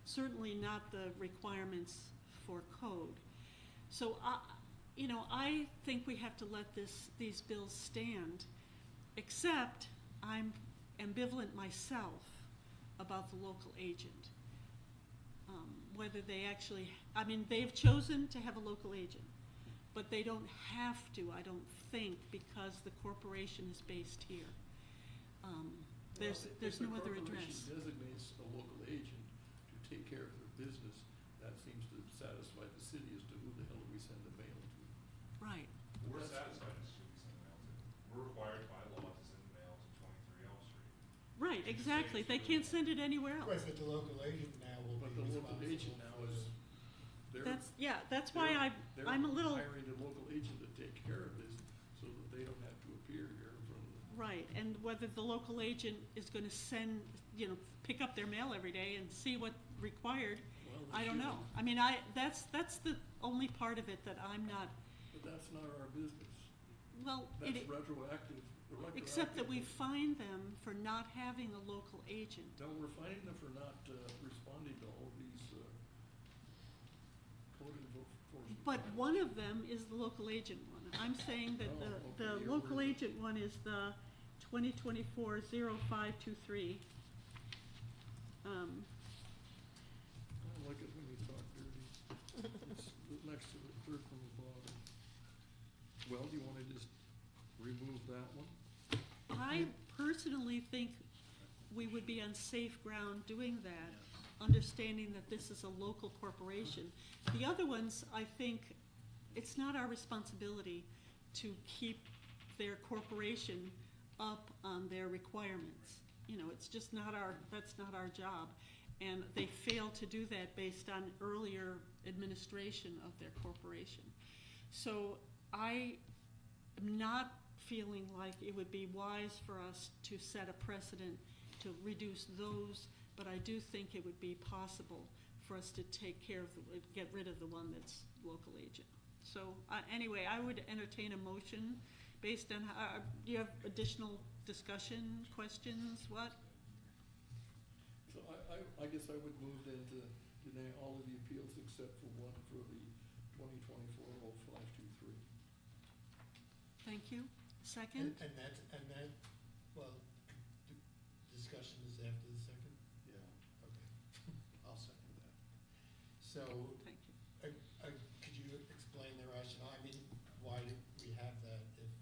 Certainly not the requirements for code. So I think we have to let these bills stand, except I'm ambivalent myself about the local agent. Whether they actually, I mean, they've chosen to have a local agent, but they don't have to, I don't think, because the corporation is based here. There's no other address. If the corporation designates a local agent to take care of their business, that seems to satisfy the city as to who the hell do we send the mail to. Right. We're satisfied as to who we send the mail to. We're required by law to send the mail to 23 Elm Street. Right, exactly. They can't send it anywhere Right, else. but the local agent now will But be the local agent responsible now for is, they're, That's why they're I'm a little, hiring a local agent to take care of this so that they don't have to appear here in front of the. right, and whether the local agent is gonna send, pick up their mail every day and see what required, Well, I don't know. I mean, that's the only part of it that I'm not, But that's not our business. well, That's retroactive. The except that we retroactive- fine them for not having a local agent. No, we're finding them for not responding to all these code enforcement. But one of them is the local agent one. I'm saying that Oh, the okay, you're local worried. agent one is the 2024-0523. I don't like it when you talk dirty. It's next to the third from the bottom. Well, do you wanna just remove that one? I personally think we would be on safe ground doing that, understanding that this is a local corporation. The other ones, I think, it's not our responsibility to keep their corporation up on their requirements. It's just that's not our job. And they failed to do that based on earlier administration of their corporation. So I am not feeling like it would be wise for us to set a precedent to reduce those, but I do think it would be possible for us to take care of, get rid of the one that's local agent. So anyway, I would entertain a motion based on, do you have additional discussion, questions, what? So I guess I would move then to deny all of the appeals except for one for the 2024-0523. Thank you. Second? And that, well, discussion is after the second? Yeah, Okay. I'll second that. So, Thank you. could you explain the rationale? I mean, why do we have that if?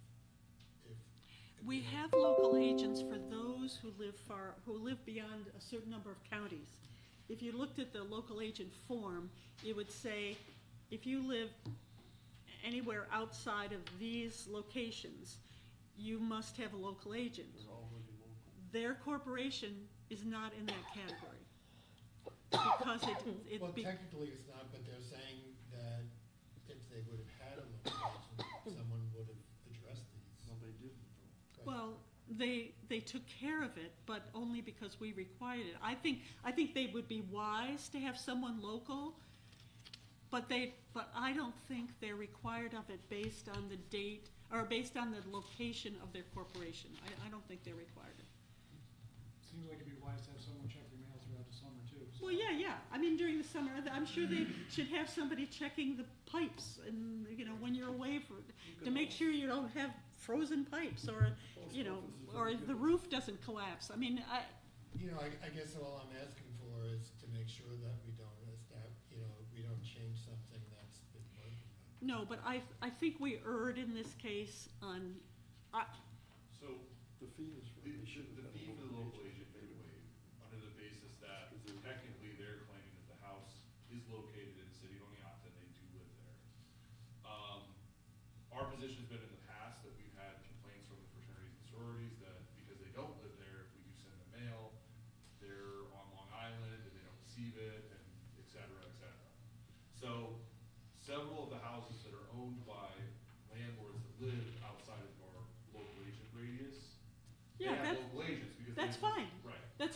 We have local agents for those who live beyond a certain number of counties. If you looked at the local agent form, it would say, if you live anywhere outside of these locations, you must have a local agent. They're already local. Their corporation is not in that category. Because Well, technically it's not, but they're saying that if they would have had a local agent, someone would have addressed these. No, they didn't though. Right. well, they took care of it, but only because we required it. I think they would be wise to have someone local, but I don't think they're required of it based on the date, or based on the location of their corporation. I don't think they're required it. Seems like it'd be wise to have someone check your mail throughout the summer too. so- Well, yeah, I mean, during the summer, I'm sure they should have somebody checking the pipes and, when you're away to make sure you don't have frozen pipes or, or the roof doesn't collapse. I mean, I guess all I'm asking for is to make sure that we don't we don't change something that's been working. no, but I think we erred in this case on, So The fee is for, the they should have had a fee for the local agent. agent they waive under the basis that technically they're claiming that the house is located in the city of Oneonta and they do live there. Our position's been in the past that we've had complaints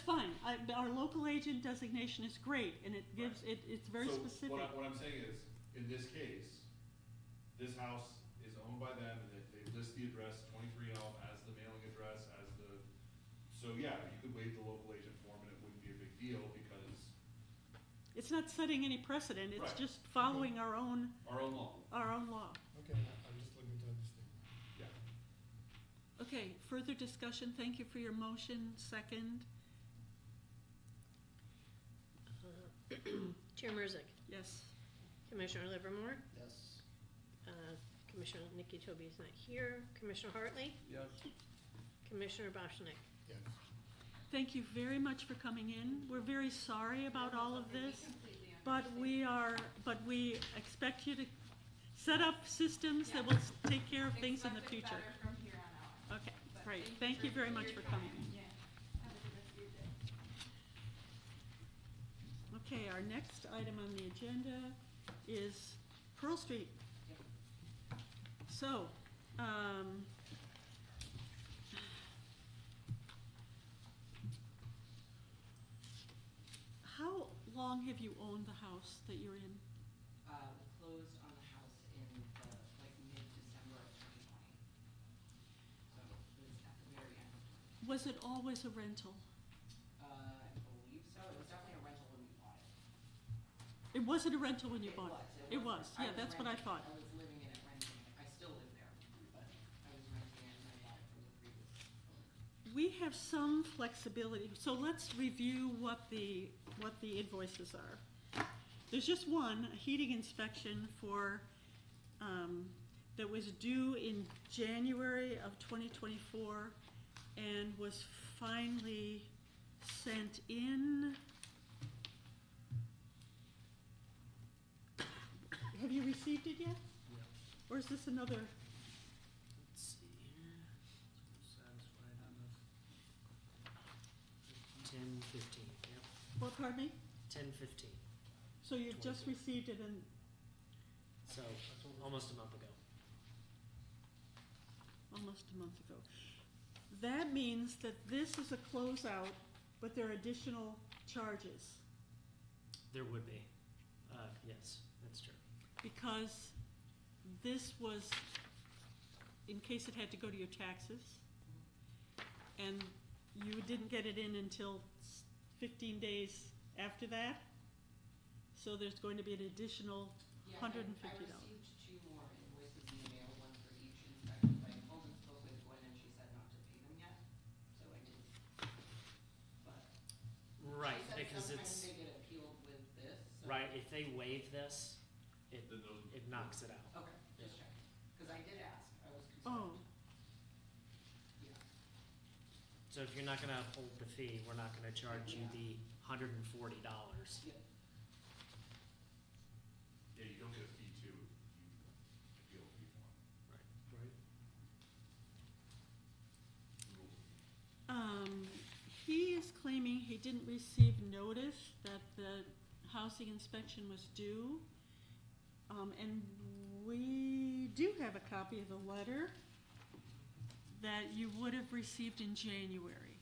that's fine. Our local agent designation is great, and it gives, it's very So specific. what I'm saying is, in this case, this house is owned by them, and they list the address, 23 Elm, as the mailing address, as the, so yeah, you could waive the local agent form, and it wouldn't be a big deal, because It's not setting any precedent, it's Right. just following our own our own law. Okay, I'm just looking to understand. Yeah. Okay, further discussion, thank you for your motion, second, Chair Merzick, yes. Commissioner Livermore, Yes. Commissioner Nikki Toby is not here, Commissioner Hartley, Yes. Commissioner Boschnick. Yes. Thank you very much for coming in, we're very sorry about all of We this, completely but understand. we expect you to set up systems that will take care of things in the Expect it future. better from here on out. Okay, But great, thank you very much for your coming time. in. Yeah. Have a good rest of your day. Okay, our next item on the agenda is Pearl Street. So, how long have you owned the house that you're in? We closed on the house in mid-December of 2020. So it was at the very end of 2020. Was it always a rental? I believe so. It was definitely a rental when we bought it. It wasn't a rental when you It bought was. it? It was, yeah, that's what I renting- thought. I was living in it, renting it. I still live there, but I was renting it and I bought it from the previous owner. We have some flexibility, so let's review what the invoices are. There's just one, a heating inspection for, that was due in January of 2024 and was finally sent in. Have you received it yet? Or is this another? Let's see here. Satisfied on the 10/15, yep, What, pardon me? 10/15, So you've just 24. received it and, so almost a month ago. almost a month ago. That means that this is a closeout, but there are additional charges. There would be, yes, that's true. Because this was, in case it had to go to your taxes, and you didn't get it in until 15 days after that, so there's going to be an additional Yeah, $150. I received 2 more invoices in the mail, one for each inspection. I called and spoke with Gwen and she said not to pay them yet, so I didn't. But Right, she said because sometimes it's, they get appealed with this, so. right, if they waive this, it, Then those- it knocks it out. Okay, just checking, because I did ask, I was Oh, concerned. Yeah. So if you're not gonna uphold the fee, we're not gonna charge you Yeah. the $140. Yeah. Yeah, you don't get a fee too, you appeal fee form. Right. he is claiming he didn't receive notice that the housing inspection was due. And we do have a copy of the letter that you would have received in January.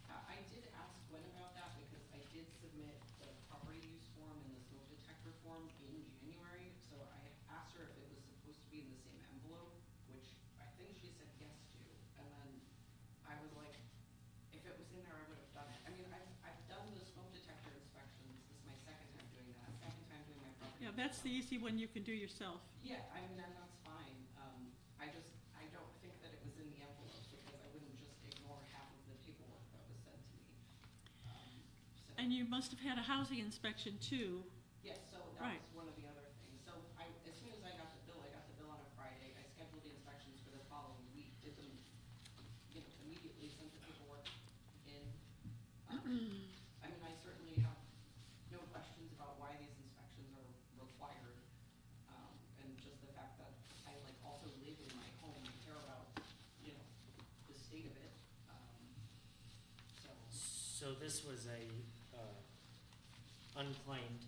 I did ask Gwen about that because I did submit the property use form and the smoke detector form in January. So I asked her if it was supposed to be in the same envelope, which I think she said yes to. And then I was like, if it was in there, I would have done it. I mean, I've done the smoke detector inspections. This is my second time doing that, second time doing my property. Yeah, that's the easy one you can do yourself. Yeah, I mean, and that's fine. I don't think that it was in the envelope because I wouldn't just ignore half of the paperwork that was sent to me. So- And you must have had a housing inspection too. Yes, so that Right. was one of the other things. So as soon as I got the bill on a Friday. I scheduled the inspections for the following week, did them, immediately, sent the paperwork in. I mean, I certainly have no questions about why these inspections are required. And just the fact that I also live in my home and care about, the state of it. So this was a, unclaimed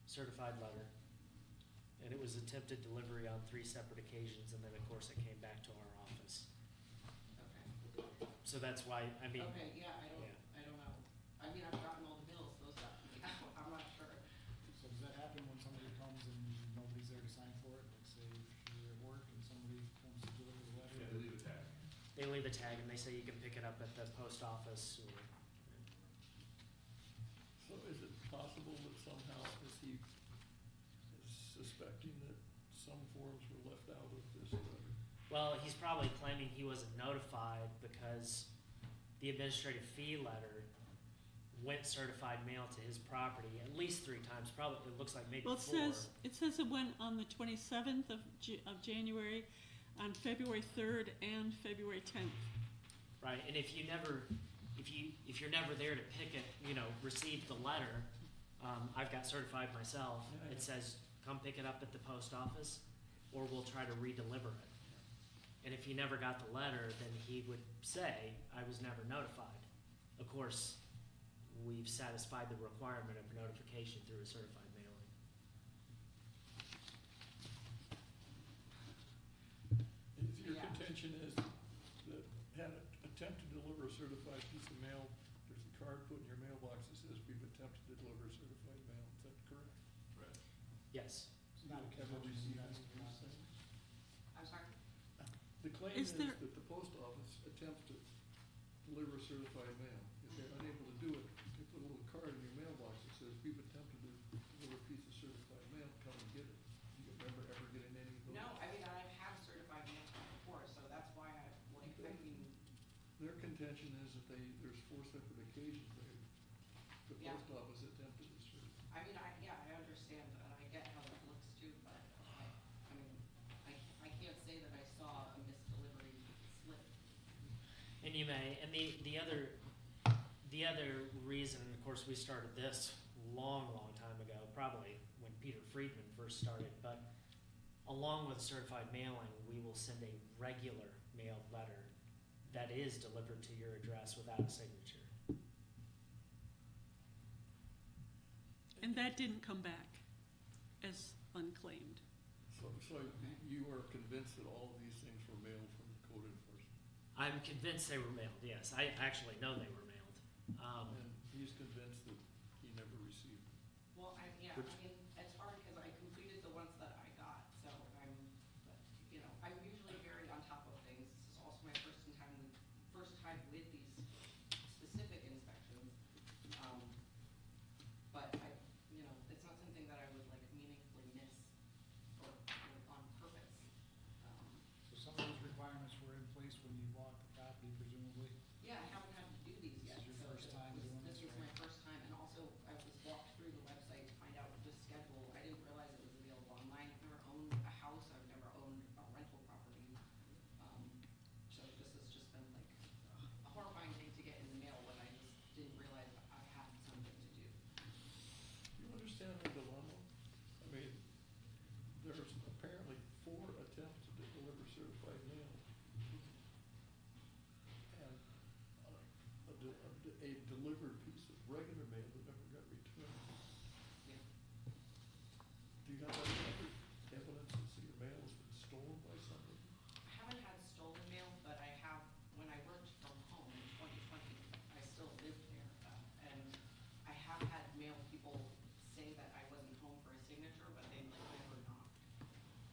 certified letter. And it was attempted delivery on 3 separate occasions, and then of course it came back to our office. Okay. So that's why, I mean, Okay, yeah, I yeah. don't know. mean, I've gotten all the bills, those got to me out, I'm not sure. So does that happen when somebody comes and nobody's there to sign for it? Like say you're at work and somebody comes to deliver the letter? Yeah, they leave a tag. They leave a tag and they say you can pick it up at the post office or, So is it possible that somehow is he suspecting that some forms were left out of this letter? well, he's probably claiming he wasn't notified because the administrative fee letter went certified mail to his property at least 3 times, probably, it looks like maybe Well, 4. it says it went on the 27th of January, on February 3rd, and February 10th. Right, and if you're never there to pick it, receive the letter, I've got certified myself, Yeah, it yeah. says, come pick it up at the post office, or we'll try to redeliver it. And if you never got the letter, then he would say, I was never notified. Of course, we've satisfied the requirement of notification through a certified mailing. If your Yeah. contention is that had an attempt to deliver a certified piece of mail, there's a card put in your mailbox that says we've attempted to deliver certified mail, is that correct? Right. Yes. It's not a Have catch, you you seen guys these cannot. things? I'm sorry? The claim Is is there- that the post office attempts to deliver certified mail. If they're unable to do it, they put a little card in your mailbox that says, we've attempted to deliver a piece of certified mail, come and get it. Do you remember ever getting any of those? No, I mean, I've had certified mail before, so that's why I, like, I mean, Their contention is that there's 4 separate occasions the Yeah. post office attempted to serve. I mean, I understand, and I get how that looks too, but I mean, I can't say that I saw a misdelivery slip. And you may, and the other reason, of course, we started this long time ago, probably when Peter Friedman first started, but along with certified mailing, we will send a regular mailed letter that is delivered to your address without a signature. And that didn't come back as unclaimed. So you are convinced that all of these things were mailed from the code enforcement? I'm convinced they were mailed, yes. I actually know they were mailed. And he's convinced that he never received them? Well, I Which- mean, it's hard because I completed the ones that I got, so I'm usually very on top of things. This is also my first time with these specific inspections. But it's not something that I would like meaningfully miss or on purpose. So some of those requirements were in place when you bought the property presumably? Yeah, I haven't had to do these This yet. is your so first time doing This this, was my right? first time, and also I was walked through the website to find out the schedule. I didn't realize it was available online. I've never owned a house, I've never owned a rental property. So this has just been like a horrifying thing to get in the mail when I just didn't realize I had something to do. Do you understand the dilemma? I mean, there's apparently 4 attempts to deliver certified mail. And a delivered piece of regular mail that never got returned. Yeah. Do you have any other evidence that your mail has been stolen by somebody? I haven't had stolen mail, but I have, when I worked from home in 2020, I still lived there. And I have had mail people say that I wasn't home for a signature, but they never not.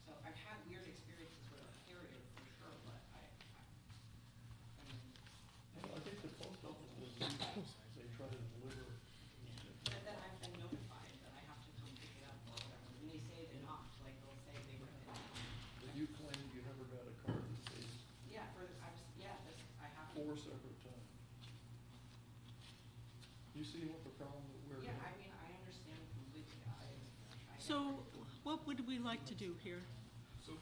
So I've had weird experiences with a carrier for sure, but I mean, I think the post office was legal. They try to deliver. but then I've been notified that I have to come pick it up or whatever. When they say they're not, like they'll say they were in. But you claim you never got a card that says Yeah, I have. 4 separate times. You see what the problem that we're Yeah, in? I mean, I understand completely. I get So it. what would we like to do here? So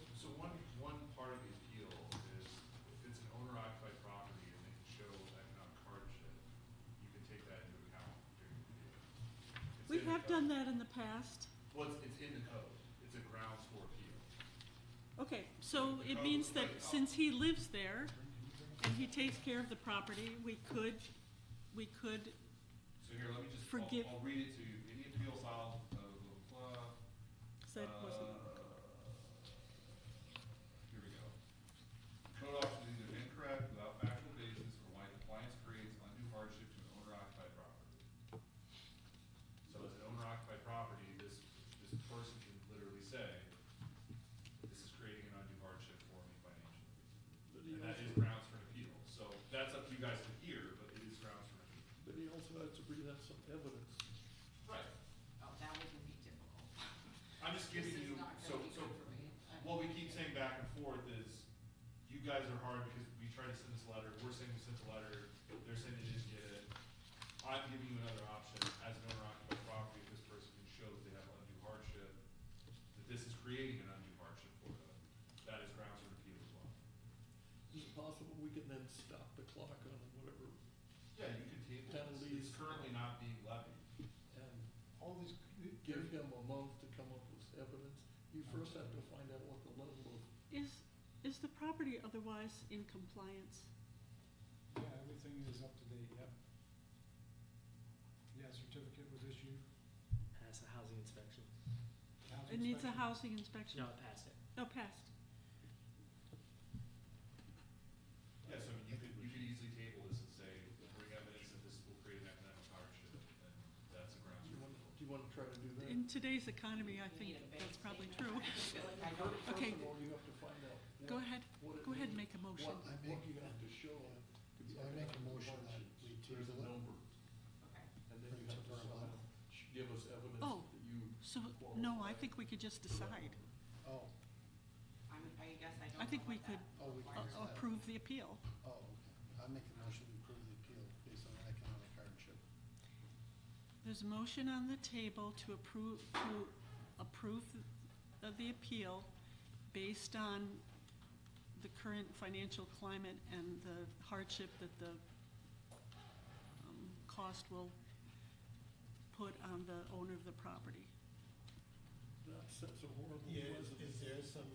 one part of the appeal is if it's an owner-occupied property and they can show economic hardship, you can take that into account during the appeal. It's We in the have code. done that in the past. Well, it's in the code. It's a grounds for appeal. Okay, so it means that since he lives there and he takes care of the property, we could So here, let me just, Forgive- I'll read it to you. In the appeal file, blah, blah, blah. say it wasn't. Here we go. Code officer is either incorrect, without factual basis, or why compliance creates undue hardship to an owner-occupied property. have to present some evidence. Right. Oh, that wouldn't be difficult. I'm just giving This is you, not so, gonna be so, good for me. what we keep saying back and forth is, you guys are hard because we tried to send this letter, we're saying we sent the letter, they're saying they didn't get it. I'm giving you another option, as an owner occupied property, if this person can show that they have undue hardship, that this is creating an undue hardship for them, that is grounds for appeal as well. Is it possible we can then stop the clock on whatever, Yeah, you can table this, Penalties. it's currently not being levied. and All these, give him a month to come up with evidence? You first have to find out what the level of, Is the property otherwise in compliance? Yeah, everything is up to date, yep. Yeah, certificate was issued. Pass a housing inspection. Housing It needs a inspection. housing inspection? No, pass it. Oh, passed. Yeah, so I mean, you could easily table this and say, bring evidence that this will create an economic hardship, and that's a grounds do for you appeal. want to try to do that? In today's economy, I You think need a bank that's probably statement. true. I feel like I know. Okay. First of all, you have to find out. Go what- ahead, what it go ahead and means. make a motion. What you have to show to be So I make a economic motion that hardship. we There's a table it. number, Okay. and then you Bring it have to to our somehow level. give us evidence Oh. that you So, no, I think we could just decide. Oh, I guess I don't I think know we what could that Oh, we requires. can- approve the appeal. oh, okay. I make a motion to approve the appeal based on economic hardship. There's a motion on the table to approve of the appeal based on the current financial climate and the hardship that the cost will put on the owner of the property. That sets a horrible Yeah, precedent. is there some,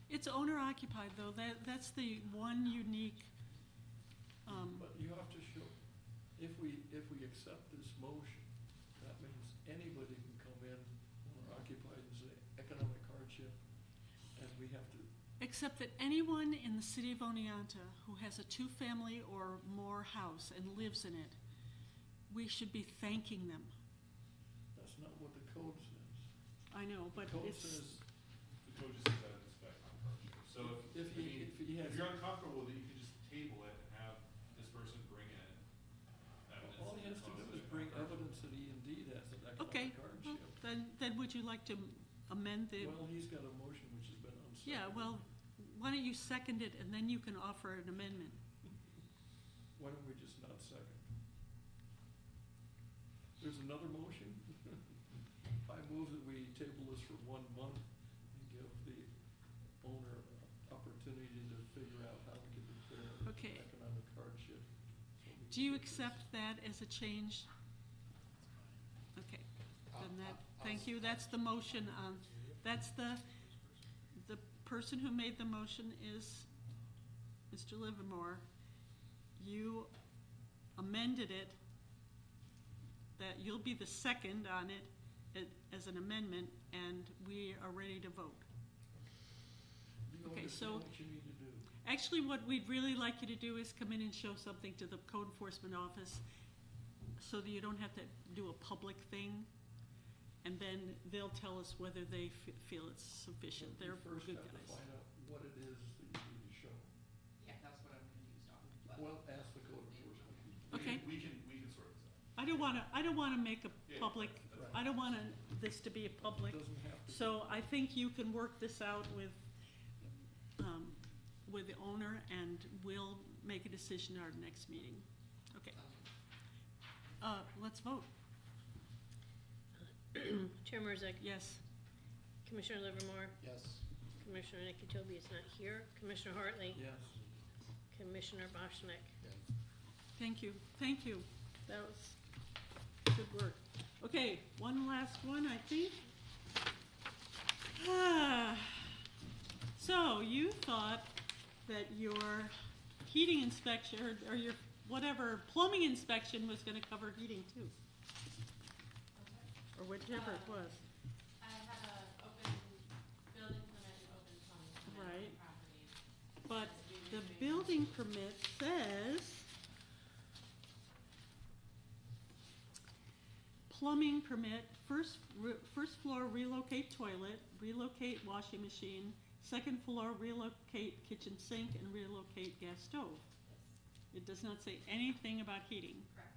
It's owner occupied though, that's the one unique, But you have to show, if we accept this motion, that means anybody can come in, owner occupied, and say economic hardship, and we have to, except that anyone in the city of Oneonta who has a two-family or more house and lives in it, we should be thanking them. that's not what the code says. I know, but Code it's, says, The code just says that it's economic hardship. So if I mean, he has. if you're uncomfortable with it, you can just table it and have this person bring in evidence. All he that has to do causes is bring economic hardship. evidence that he indeed has an okay, economic well, hardship. then would you like to amend the, Well, he's got a motion which has been unseconded. yeah, well, why don't you second it and then you can offer an amendment? Why don't we just not second? There's another motion. I move that we table this for 1 month and give the owner an opportunity to figure out how we can declare Okay. economic hardship. so we Do you can get this- accept that as a change? Okay, then that, thank you, that's the motion on, that's the person who made the motion is Mr. Livermore. You amended it, that you'll be the second on it as an amendment, and we are ready to vote. Do you Okay, understand so- what you need to do? Actually, what we'd really like you to do is come in and show something to the code enforcement office so that you don't have to do a public thing. And then they'll tell us whether they feel it's sufficient. But They're you first good have to guys. find out what it is that you need to show. Yeah, that's what I'm confused on, but. Well, ask the code enforcement people. Okay. We can sort this out. I don't wanna make a Yeah, public, that's I don't want this to be a public. Doesn't have to. So I think you can work this out with the owner, and we'll make a decision at our next meeting. Okay, let's vote. Chair Marzak, Yes. Commissioner Livermore, yes. Commissioner Nicky Toby is not here, Commissioner Hartley, Yes. Commissioner Boschnick. Thank you, thank you. That was good work. Okay, one last one, I think. So you thought that your heating inspection, or your whatever plumbing inspection was gonna cover heating too, or whichever it was. I had a open building permit and open plumbing permit on Right. the property. But the building permit says plumbing permit, first floor relocate toilet, relocate washing machine, second floor relocate kitchen sink, and relocate gas stove. It does not say anything about heating. Correct.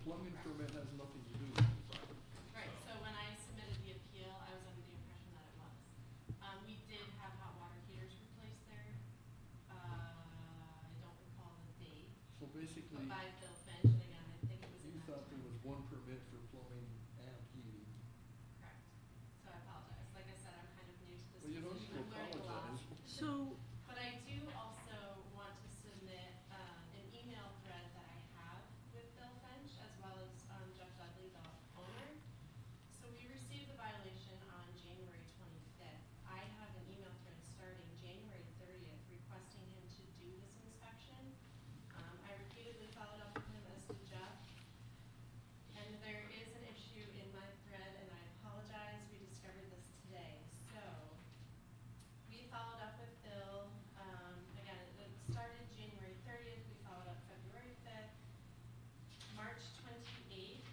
plumbing permit has nothing to do with the property. Right, so when I submitted the appeal, I was under the impression that it was. We did have hot water heaters replaced there. I don't recall the date, So basically, but by Bill Finch, and again, I think it was in you that thought there time. was one permit for plumbing and heating. Correct. So I apologize. Like I said, I'm kind of new to this Well, you don't need position. to I'm learning a lot. apologize. So, But I do also want to submit an email thread that I have with Bill Finch as well as Jeff Dudley, the owner. So we received the violation on January 25th. I have an email thread starting January 30th requesting him to do this inspection. I repeatedly followed up with him, as did Jeff. And there is an issue in my thread, and I apologize, we discovered this today. So we followed up with Bill, again, it started January 30th, we followed up February 5th, March 28th.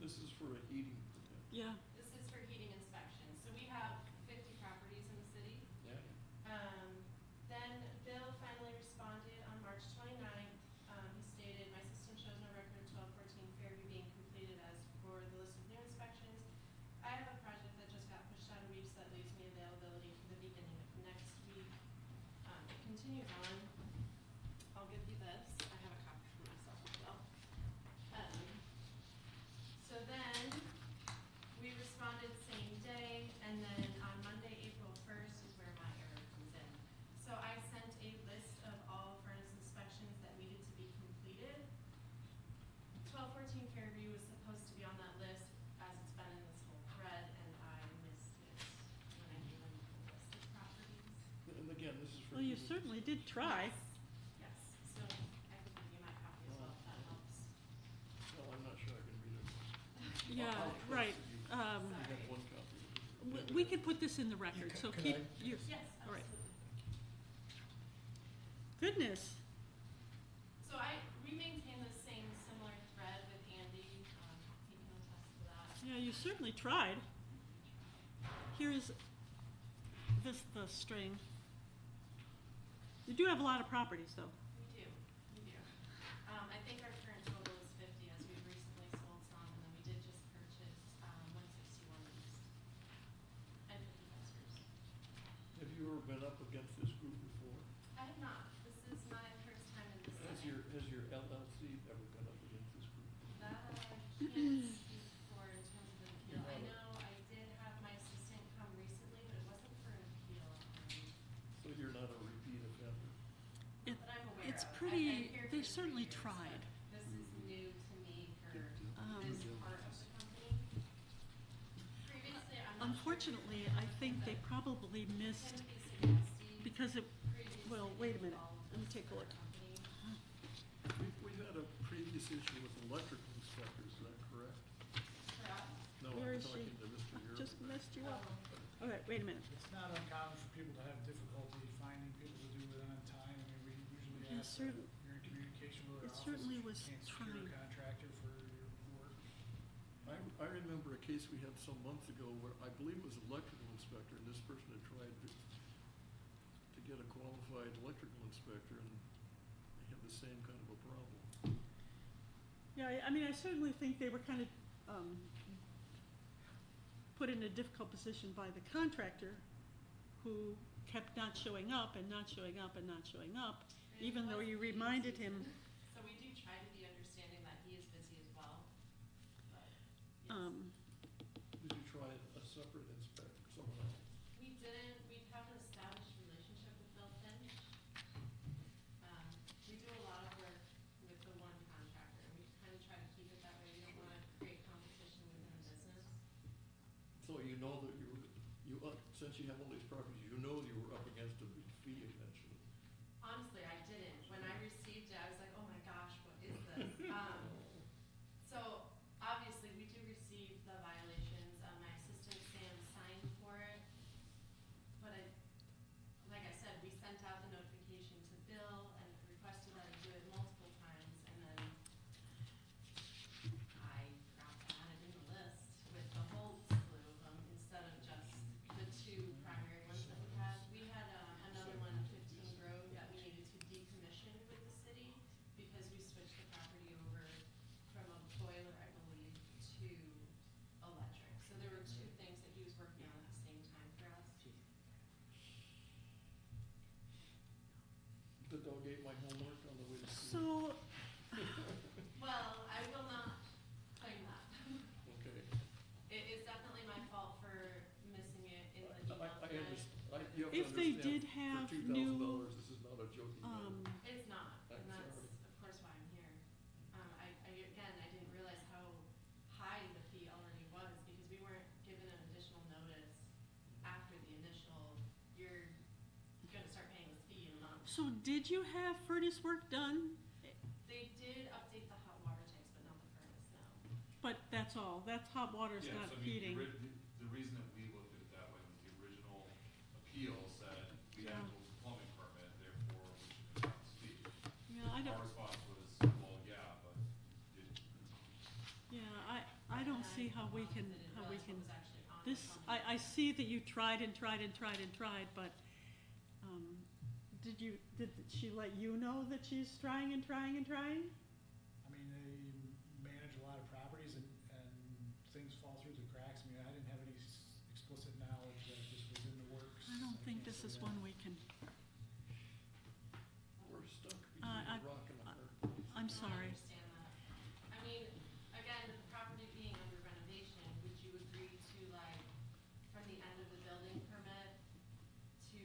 This is for a heating permit. yeah, This is for heating inspection. So we have 50 properties in the city. Yeah. Then Bill finally responded on March 29th. He stated, "My system shows no record of 1214 Fairview being completed as for the list of new inspections. I have a project that just got pushed out a week, so that leaves me availability for the beginning of next week." It continues on. I'll give you this. I have a copy for myself as well. So then, we responded same day, and then on Monday, April 1st is where my error comes in. So I sent a list of all furnace inspections that needed to be completed. 1214 Fairview was supposed to be on that list, as it's been in this whole thread, and I missed it when I gave them the list of properties. And again, this is for. well, you heating. certainly did try. Yes, so I can give you my copy as well, if that helps. Well, I'm not sure I can read it. Yeah, I'll trust right. that you- Um, You have one copy. we could put this in the record, so could keep I- your, Yes, all right. absolutely. Goodness, So we maintain the same similar thread with Andy, he can attest to that. yeah, you certainly tried. Here's the string. You do have a lot of properties, though. We do. I think our current total is 50, as we've recently sold some, and then we did just purchase 161 East and 50 Buskers. Have you ever been up against this group before? I have not. This is my first time in this Has setting. your LLC ever been up against this group? That I can't speak for in terms of an appeal. You're I not a- know I did have my assistant come recently, but it wasn't for an appeal. So you're not a repeat offender? It, That I'm aware it's of. pretty, I've been here they for 3 certainly years, tried. but this is new to me for Um, this part of the company. Previously, I'm not sure. Unfortunately, I think they probably missed, Timothy Sagasti because it, previously well, wait a did minute, all of let me this take a for look. the company. We've had a previous issue with electrical inspectors, is that correct? Correct? No, Where I'm is she? talking to Mr. Yerba. Just messed you up. Oh. All right, wait a minute. It's not uncommon for people to have difficulty finding people to do it on time. I mean, we usually Yeah, ask that certain- you're in communication with it our office. certainly if you was can't secure a trying. contractor for your work. I remember a case we had some months ago where I believe it was an electrical inspector, and this person had tried to get a qualified electrical inspector, and they had the same kind of a problem. Yeah, I mean, I certainly think they were kind of, put in a difficult position by the contractor, who kept not showing up and not showing up and not showing up, And even though you reminded him, So we do try to be understanding that he is busy as well, but, yes. Did you try a separate inspector, someone else? We didn't, we have an established relationship with Bill Finch. We do a lot of work with the one contractor, and we kind of try to keep it that way. We don't want to create competition within a business. So you know that since you have all these properties, you know you were up against a big fee eventually. Honestly, I didn't. When I received it, I was like, oh my gosh, what is this? So obviously, we do receive the violations. My assistant Sam signed for it. But like I said, we sent out the notification to Bill and requested that I do it multiple times. And then I forgot to add it in the list with the whole slew of them instead of just the 2 primary tailgate my homework on the way to school? So, Well, I will not claim that. Okay. It is definitely my fault for missing it in the email I thread. understand, you have to if they understand, did have for new, $2,000, this is not a joking matter. It's not, and I'm that's sorry. of course why I'm here. Again, I didn't realize how high the fee already was because we weren't given an additional notice after the initial, you're gonna start paying this fee in a month. so did you have furnace work done? They did update the hot water tanks, but not the furnace, no. But that's all, that's hot water's Yeah, not so I mean, heating. the reason that we looked at it that way was the original appeal said we had a plumbing permit, therefore we should not speak. Yeah, I Our don't, response was, well, yeah, but it, yeah, I don't see how we can, Didn't realize what was actually on the this, plumbing. I see that you tried and tried and tried and tried, but, did she let you know that she's trying and trying and trying? I mean, they manage a lot of properties and things fall through the cracks. I mean, I didn't have any explicit knowledge that this was in the works. I don't think can't this say is that. one we can, We're stuck I- between a rock and a hard I'm No, I sorry. understand that. I mean, again, with the property being under renovation, would you agree to like, from the end of the building permit to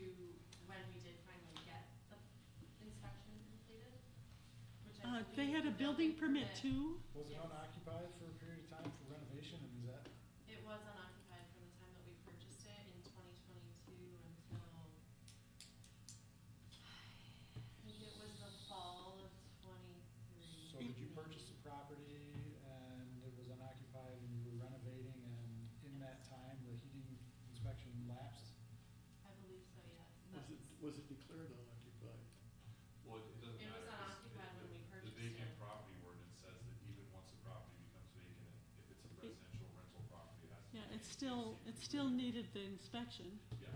when we did finally get the inspection completed? Which I They believe had a the building permit too? Was it Yes. unoccupied for a period of time for renovation, and is that, It was unoccupied from the time that we purchased it in 2022 until, I think it was the fall of 23. so did you purchase the property and it was unoccupied and you were renovating, and in that time, the heating inspection lapsed? I believe so, yes. Was it declared unoccupied? well, it doesn't It was matter. 'cause unoccupied when we purchased The vacant it. property ordinance says that even once the property becomes vacant, if it's a residential rental property, it has to. Yeah, be it still needed the inspection. Yeah.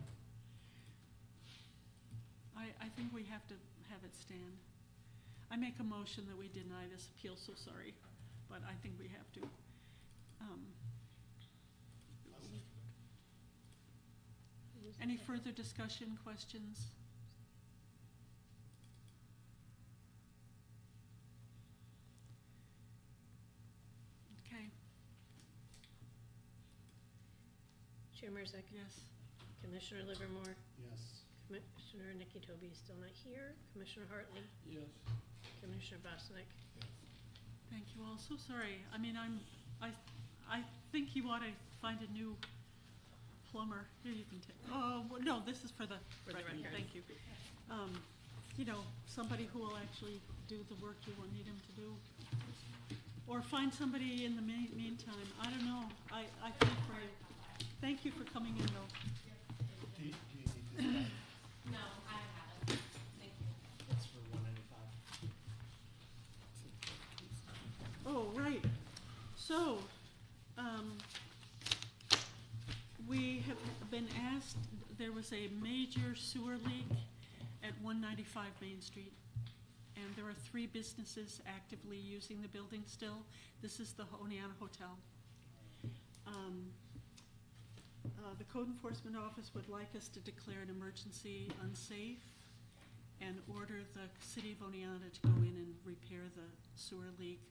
I think we have to have it stand. I make a motion that we deny this appeal, so sorry, but I think we have to. Any further discussion, questions? Okay, Chair Marzak, yes. Commissioner Livermore, Yes. Commissioner Nikki Toby is still not here, Commissioner Hartley, Yes. Commissioner Bosnick. Thank you all, so sorry. I mean, I think you ought to find a new plumber. Here, you can take, oh, well, no, this is for the For the record, record. thank you. You know, somebody who will actually do the work you will need him to do. Or find somebody in the meantime, I don't know, I think for you. Thank you for coming in though. Do you need this back? No, I have it. Thank you. That's for 195. Oh, right. So, we have been asked, there was a major sewer leak at 195 Main Street. And there are 3 businesses actively using the building still. This is the Oneana Hotel. The Code Enforcement Office would like us to declare an emergency unsafe and order the city of Oneana to go in and repair the sewer leak.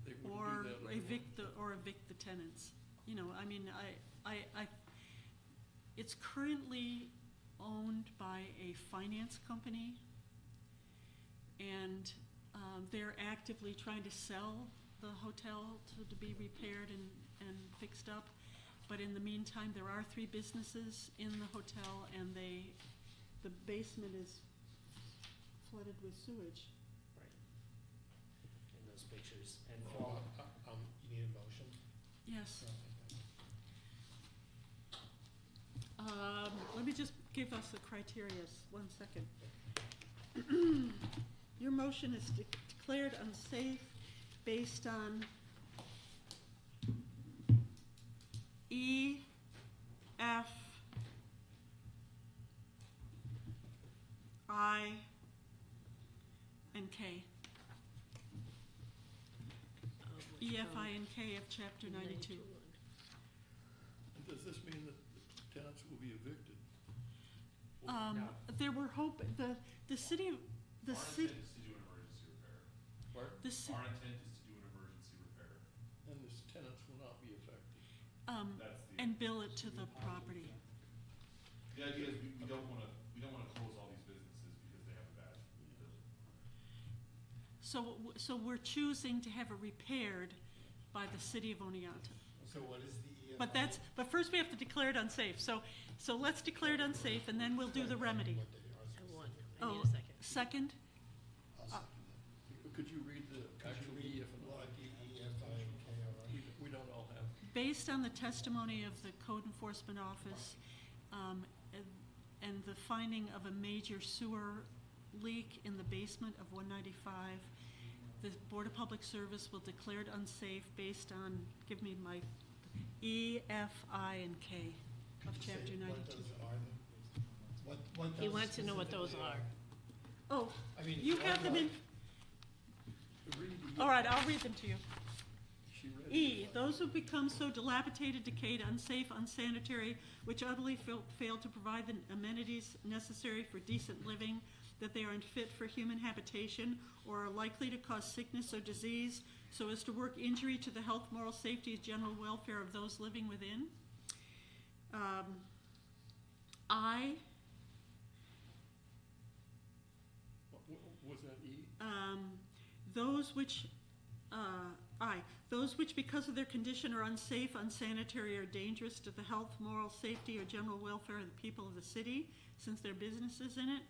They wouldn't Or do that anymore. evict the tenants. You know, I mean, it's currently owned by a finance company, and they're actively trying to sell the hotel to be repaired and fixed up. But in the meantime, there are 3 businesses in the hotel, and the basement is flooded with sewage. Right. In those pictures, and Oh, you need a motion? Yes. Okay. Let me just give us the criteria, 1 second. Your motion is declared unsafe based on E, F, I, and K. E, F, I, and K of chapter 92. And does this mean that the tenants will be evicted? No. There were the city of, the Our city, intent is to do an emergency repair. Pardon? the ci- Our intent is to do an emergency repair. And the tenants will not be affected. That's the. and bill it to the property. The idea is we don't wanna close all these businesses because they have a bad building. So we're choosing to have it repaired by the city of Oneonta. So what is the EFI? But first we have to declare it unsafe. So let's declare it unsafe and then we'll do the remedy. What they are I supposed won. to do. I need Oh, a second. second? I'll second that. Could you read the Could actual you read EF and what I? the EFI and KRI? We don't all have. Based on the testimony of the Code Enforcement Office, and the finding of a major sewer leak in the basement of 195, the Board of Public Service will declare it unsafe based on, give me my E, F, I, and K of Could you say chapter 92. What those are then? What He those wants to know what those specifically are. Oh, I mean, you have them in, Read the all right, I'll read them to you. She read E, it. those who become so dilapidated, decayed, unsafe, unsanitary, which utterly fail to provide the amenities necessary for decent living, that they are unfit for human habitation, or are likely to cause sickness or disease, so as to work injury to the health, moral safety, and general welfare of those living within. I, Was that E? those which, those which because of their condition are unsafe, unsanitary, or dangerous to the health, moral safety, or general welfare of the people of the city, since their business is in it.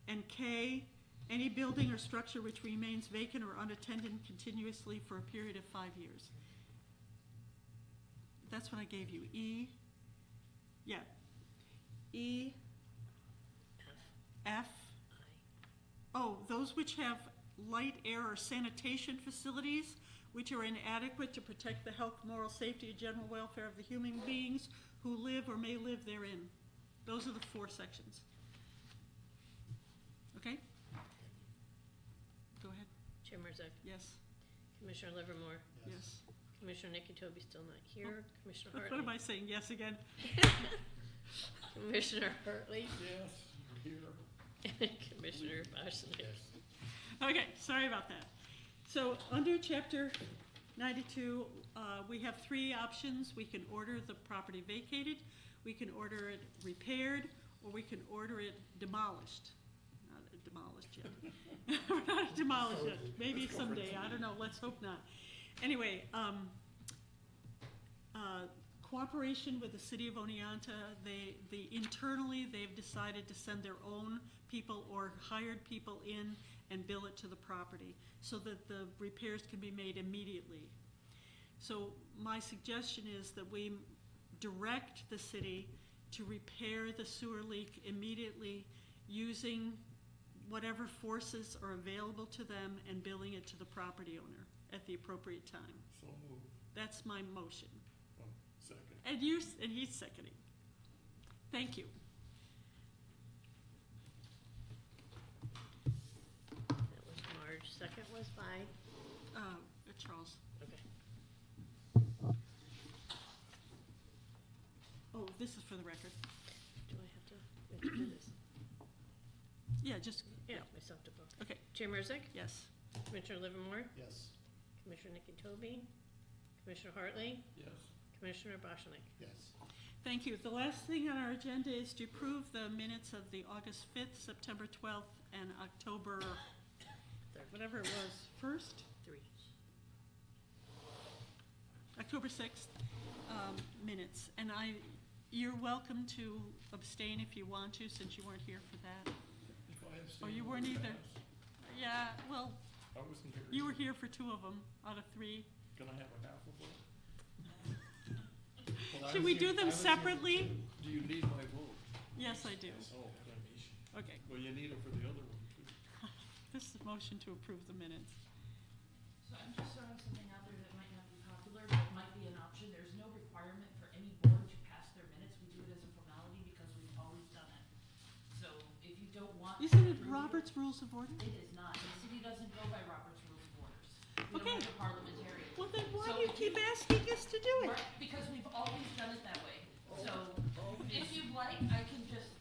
And K, any building or structure which remains vacant or unattended continuously for a period of 5 years. That's what I gave you. E, yeah. E, F. Oh, those which have light, air, or sanitation facilities which are inadequate to protect the health, moral safety, and general welfare of the human beings who live or may live therein. Those are the 4 sections. Okay? Go ahead. Chair Marzak, Yes, Commissioner Livermore, yes. Commissioner Nikki Toby still not here, Commissioner What am Hartley. I saying? Yes again? Commissioner Hartley, Yes, here. and Commissioner Boschnick. Okay, sorry about that. So under chapter 92, we have 3 options. We can order the property vacated, we can order it repaired, or we can order it demolished. Not demolished yet. We're not demolished yet. Maybe someday, I don't know, let's hope not. Anyway, cooperation with the city of Oneonta, internally, they've decided to send their own people or hired people in and bill it to the property so that the repairs can be made immediately. So my suggestion is that we direct the city to repair the sewer leak immediately using whatever forces are available to them and billing it to the property owner at the appropriate time. So moved. That's my motion. Second. And he's seconding. Thank you. That was Marge, second was by, Charles. okay. Oh, this is for the record. Do I have to, we have to do this? Yeah, just, Yeah, myself to vote. okay, Chair Marzak, yes. Commissioner Livermore, Yes. Commissioner Nikki Toby, Commissioner Hartley, Yes. Commissioner Boschnick. Yes. Thank you. The last thing on our agenda is to approve the minutes of the August 5th, September 12th, and October, whatever it was, 1st? 3. October 6th minutes. And you're welcome to abstain if you want to, since you weren't here for that. If I have Oh, you seen weren't it either? pass, Yeah, well, I wasn't here. you were here for 2 of them out of 3. Can I have a half of it? Well, I Should was we do here- I them was here for separately? two. Do you need my vote? Yes, I do. Oh, okay. Okay. Well, you need it for the other one, too. This is a motion to approve the minutes. So I'm just throwing something out there that might not be popular, but might be an option. There's no requirement for any board to pass their minutes. We do it as a formality because we've always done it. So if you don't want. to Isn't it approve Robert's Rules of Order? It is not. The city doesn't go by Robert's Rules of Orders. We Okay. don't have a parliamentarian. Well, then why So do you if keep asking us to do it? Right, because we've always done it that way. So if you'd like, I can just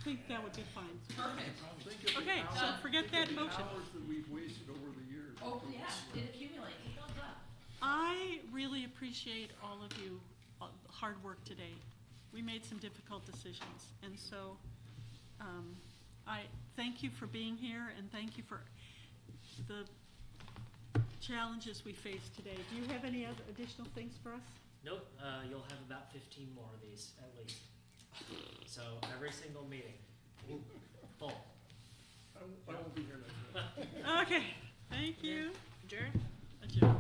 think that would be fine. Perfect. Think of the Okay, so hours- forget think that of the motion. hours that we've wasted over the years. Oh, yeah, it accumulates, it builds up. I really appreciate all of you, the hard work today. We made some difficult decisions, and so I thank you for being here, and thank you for the challenges we faced today. Do you have any other additional things for us? Nope, you'll have about 15 more of these at least. So every single meeting, full. I won't be here next month. Okay, thank you. Adjourn? Adjourn.